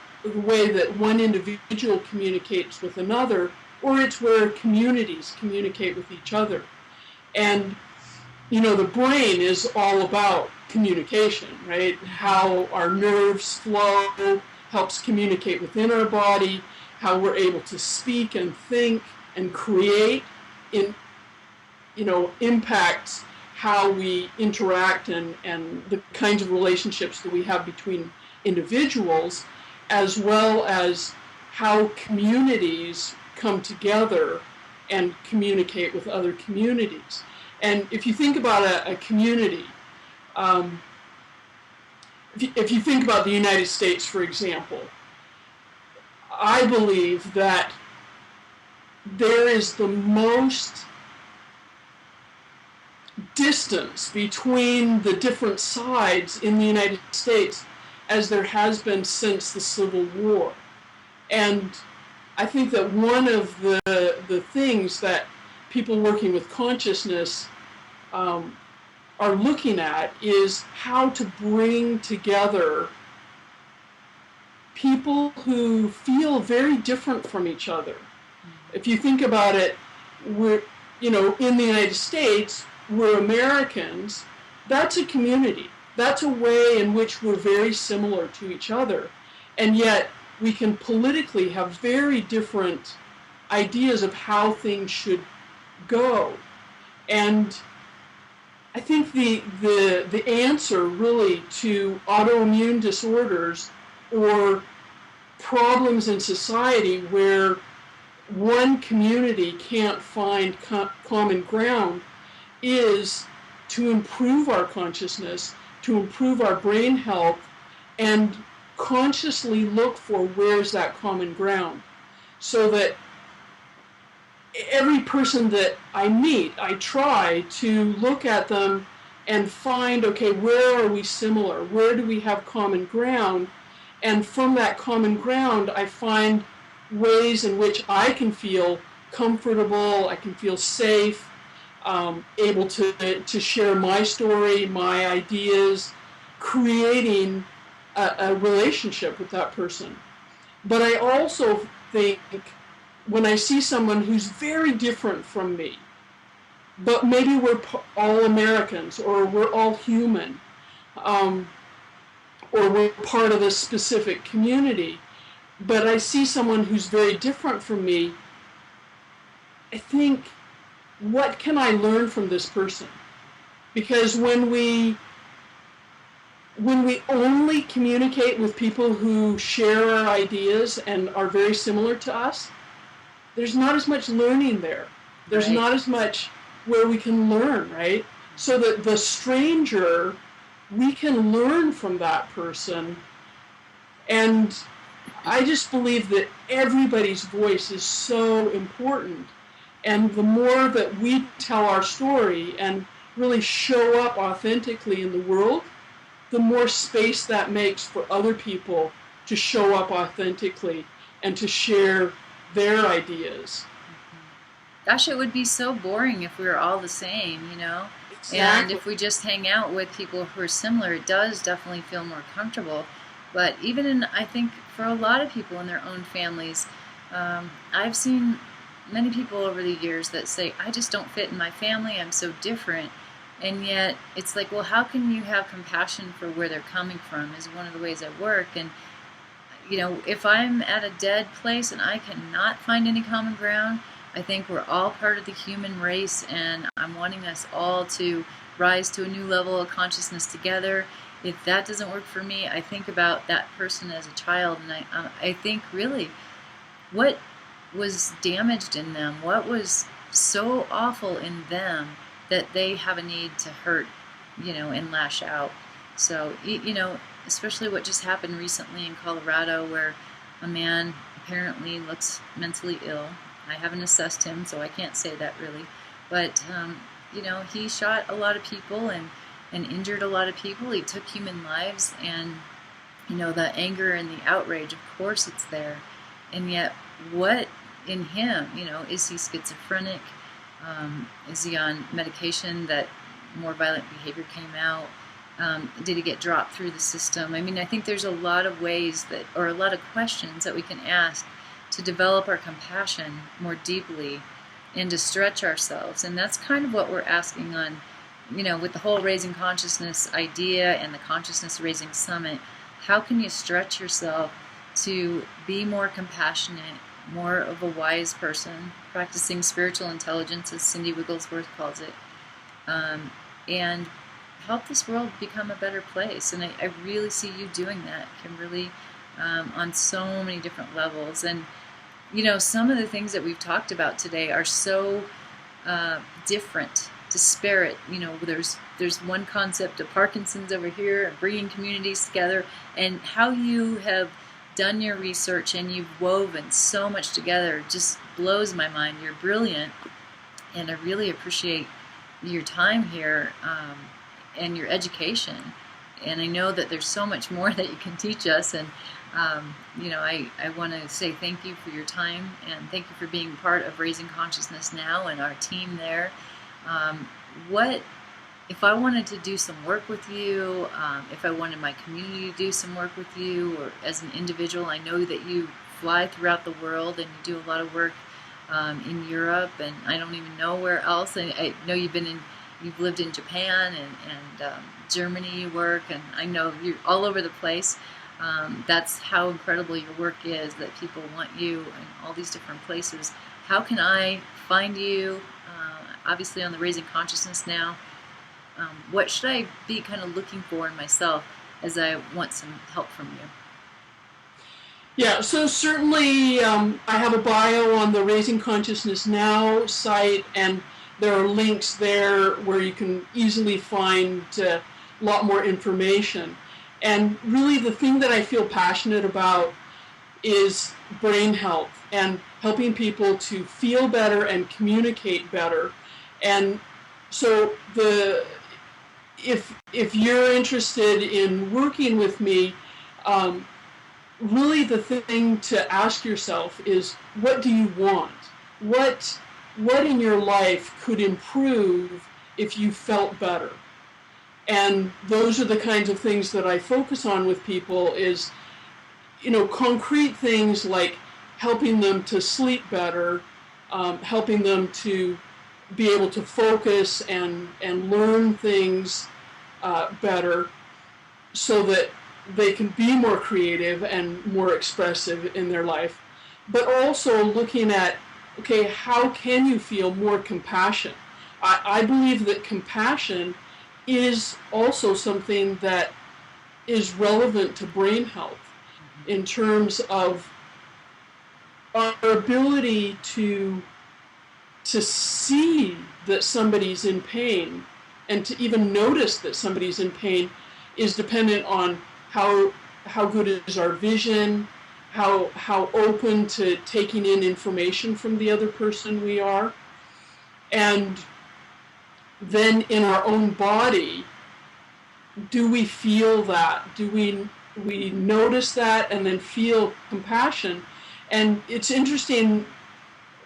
that one individual communicates with another, or it's where communities communicate with each other. And, you know, the brain is all about communication, right? How our nerves flow helps communicate within our body, how we're able to speak and think and create impacts how we interact and the kinds of relationships that we have between individuals, as well as how communities come together and communicate with other communities. And if you think about a community, if you think about the United States, for example, I believe that there is the most distance between the different sides in the United States as there has been since the Civil War. And I think that one of the things that people working with consciousness are looking at is how to bring together people who feel very different from each other. If you think about it, we're, in the United States, we're Americans. That's a community. That's a way in which we're very similar to each other. And yet we can politically have very different ideas of how things should go. And I think the answer really to autoimmune disorders or problems in society where one community can't find common ground is to improve our consciousness, to improve our brain health, and consciously look for where's that common ground, so that every person that I meet, I try to look at them and find, okay, where are we similar? Where do we have common ground? And from that common ground, I find ways in which I can feel comfortable, I can feel safe, able to share my story, my ideas, creating a relationship with that person. But I also think when I see someone who's very different from me, but maybe we're all Americans, or we're all human, or we're part of a specific community, but I see someone who's very different from me, I think what can I learn from this person? Because when we only communicate with people who share our ideas and are very similar to us, there's not as much learning there. There's Right. not as much where we can learn, right? So that the stranger, we can learn from that person. And I just believe that everybody's voice is so important. And the more that we tell our story and really show up authentically in the world, the more space that makes for other people to show up authentically and to share their ideas. Gosh, it would be so boring if we were all the same, you know? Exactly. And if we just hang out with people who are similar, it does definitely feel more comfortable. But even in, I think, for a lot of people in their own families, I've seen many people over the years that say, I just don't fit in my family, I'm so different. And yet, it's like, well, how can you have compassion for where they're coming from is one of the ways I work. And, you know, if I'm at a dead place and I cannot find any common ground, I think we're all part of the human race, and I'm wanting us all to rise to a new level of consciousness together. If that doesn't work for me, I think about that person as a child, and I think really what was damaged in them, what was so awful in them that they have a need to hurt, you know, and lash out. So, you know, especially what just happened recently in Colorado, where a man apparently looks mentally ill. I haven't assessed him, so I can't say that really. But, you know, he shot a lot of people and injured a lot of people. He took human lives, and, you know, the anger and the outrage, of course it's there. And yet, what in him, you know, is he schizophrenic? Is he on medication that more violent behavior came out? Did he get dropped through the system? I mean, I think there's a lot of ways that, or a lot of questions that we can ask to develop our compassion more deeply and to stretch ourselves. And that's kind of what we're asking on, you know, with the whole Raising Consciousness idea and the Consciousness Raising Summit. How can you stretch yourself to be more compassionate, more of a wise person, practicing spiritual intelligence, as Cindy Wigglesworth calls it, and help this world become a better place? And I really see you doing that, Kimberly, on so many different levels. And you know, some of the things that we've talked about today are so different, disparate. You know, there's one concept of Parkinsons over here, and bringing communities together, and how you have done your research and you've woven so much together just blows my mind. You're brilliant, and I really appreciate your time here and your education. And I know that there's so much more that you can teach us, and you know, I want to say thank you for your time, and thank you for being part of Raising Consciousness Now and our team there. What if I wanted to do some work with you, if I wanted my community to do some work with you, or as an individual? I know that you fly throughout the world and you do a lot of work in Europe, and I don't even know where else. I know you've lived in Japan and Germany you work, and I know you're all over the place. That's how incredible your work is, that people want you in all these different places. How can I find you? Obviously on the Raising Consciousness Now. What should I be kind of looking for in myself as I want some help from you? Yeah, so certainly I have a bio on the Raising Consciousness Now site, and there are links there where you can easily find a lot more information. And really the thing that I feel passionate about is brain health and helping people to feel better and communicate better. And so if you're interested in working with me, really the thing to ask yourself is, what do you want? What in your life could improve if you felt better? And those are the kinds of things that I focus on with people, is, you know, concrete things like helping them to sleep better, helping them to be able to focus and learn things better, so that they can be more creative and more expressive in their life. But also looking at okay, how can you feel more compassion? I believe that compassion is also something that is relevant to brain health in terms of our ability to see that somebody's in pain and to even notice that somebody's in pain is dependent on how good is our vision, how open to taking in information from the other person we are. And then in our own body, do we feel that? Do we notice that and then feel compassion? And it's interesting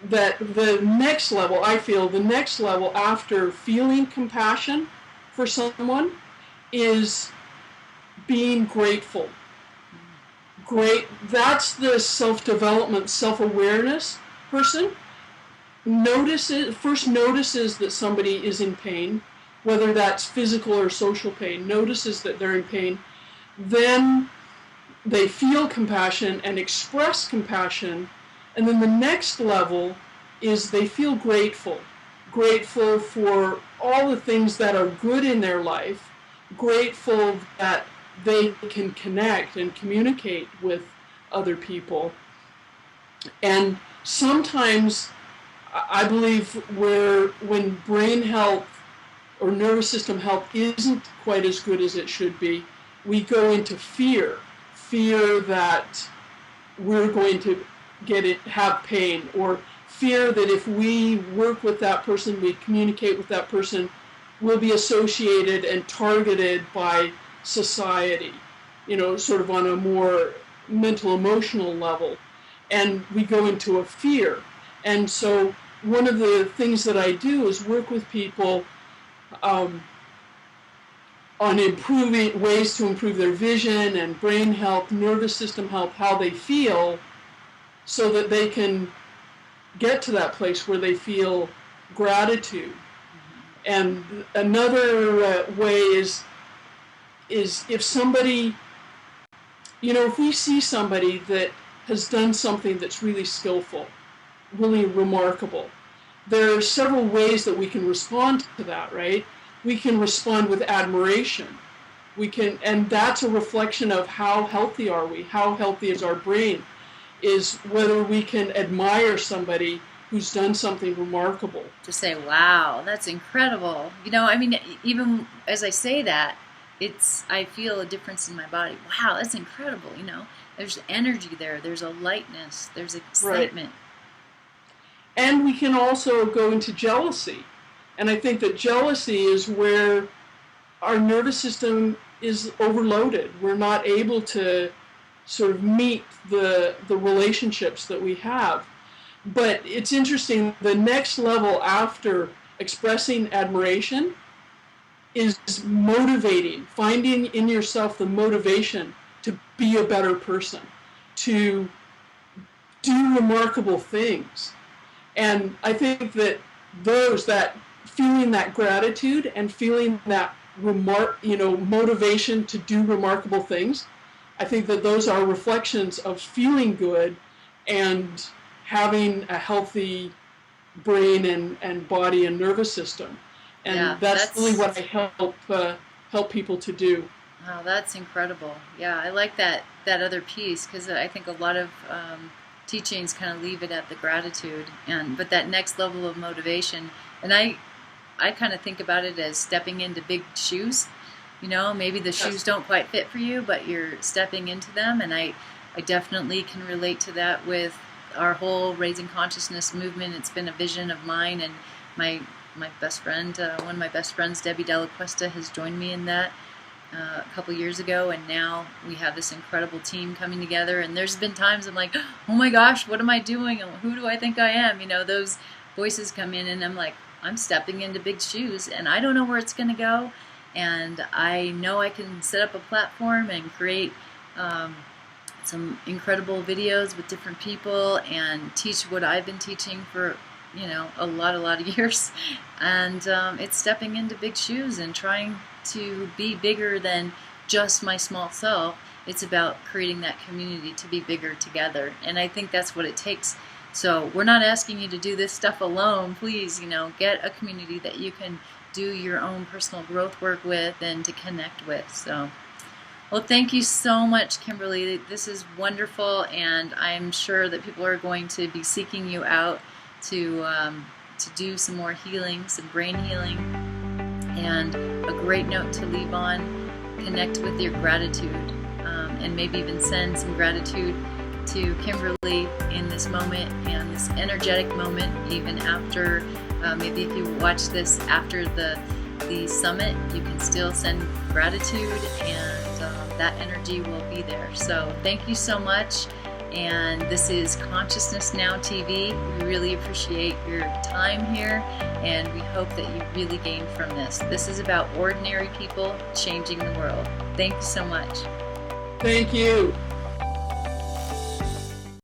that the next level, I feel, the next level after feeling compassion for someone is being grateful. That's the self-development, self-awareness person. First notices that somebody is in pain, whether that's physical or social pain, notices that they're in pain. Then they feel compassion and express compassion. And then the next level is they feel grateful for all the things that are good in their life, grateful that they can connect and communicate with other people. And sometimes I believe when brain health or nervous system health isn't quite as good as it should be, we go into fear that we're going to have pain, or fear that if we work with that person, we communicate with that person, we'll be associated and targeted by society, sort of on a more mental, emotional level. And we go into a fear. And so one of the things that I do is work with people on improving ways to improve their vision and brain health, nervous system health, how they feel, so that they can get to that place where they feel gratitude. And another way is if somebody, if we see somebody that has done something that's really skillful, really remarkable, there are several ways that we can respond to that, right? We can respond with admiration. And that's a reflection of how healthy are we, how healthy is our brain, is whether we can admire somebody who's done something remarkable. To say, wow, that's incredible. Even as I say that, I feel a difference in my body. Wow, that's incredible, There's energy there, there's a lightness, there's excitement. Right. And we can also go into jealousy. And I think that jealousy is where our nervous system is overloaded. We're not able to sort of meet the relationships that we have. But it's interesting, the next level after expressing admiration is motivating, finding in yourself the motivation to be a better person, to do remarkable things. And I think that that feeling that gratitude and feeling that motivation to do remarkable things, I think that those are reflections of feeling good and having a healthy brain and body and nervous system. And that's really what I help people to do. Wow, that's incredible. Yeah, I like that other piece, because I think a lot of teachings kind of leave it at the gratitude, but that next level of motivation, and I kind of think about it as stepping into big shoes. Maybe the shoes don't quite fit for you, but you're stepping into them, and I definitely can relate to that with our whole Raising Consciousness movement. It's been a vision of mine, and my best friend, one of my best friends, Debbie Della Cuesta, has joined me in that a couple years ago, and now we have this incredible team coming together. And there's been times I'm like, oh my gosh, what am I doing? Who do I think I am? Those voices come in, and I'm like, I'm stepping into big shoes, and I don't know where it's going to go. And I know I can set up a platform and create some incredible videos with different people and teach what I've been teaching for a lot of years. And it's stepping into big shoes and trying to be bigger than just my small self. It's about creating that community to be bigger together. And I think that's what it takes So we're not asking you to do this stuff alone. Please, get a community that you can do your own personal growth work with and to connect with. So, well, thank you so much, Kimberly. This is wonderful, and I'm sure that people are going to be seeking you out to do some more healing, some brain healing. And a great note to leave on: connect with your gratitude, and maybe even send some gratitude to Kimberly in this moment and this energetic moment, even after, maybe if you watch this after the summit, you can still send gratitude, and that energy will be there. So thank you so much. And this is Consciousness Now TV. We really appreciate your time here, and we hope that you really gain from this. This is about ordinary people changing the world. Thank you so much. Thank you.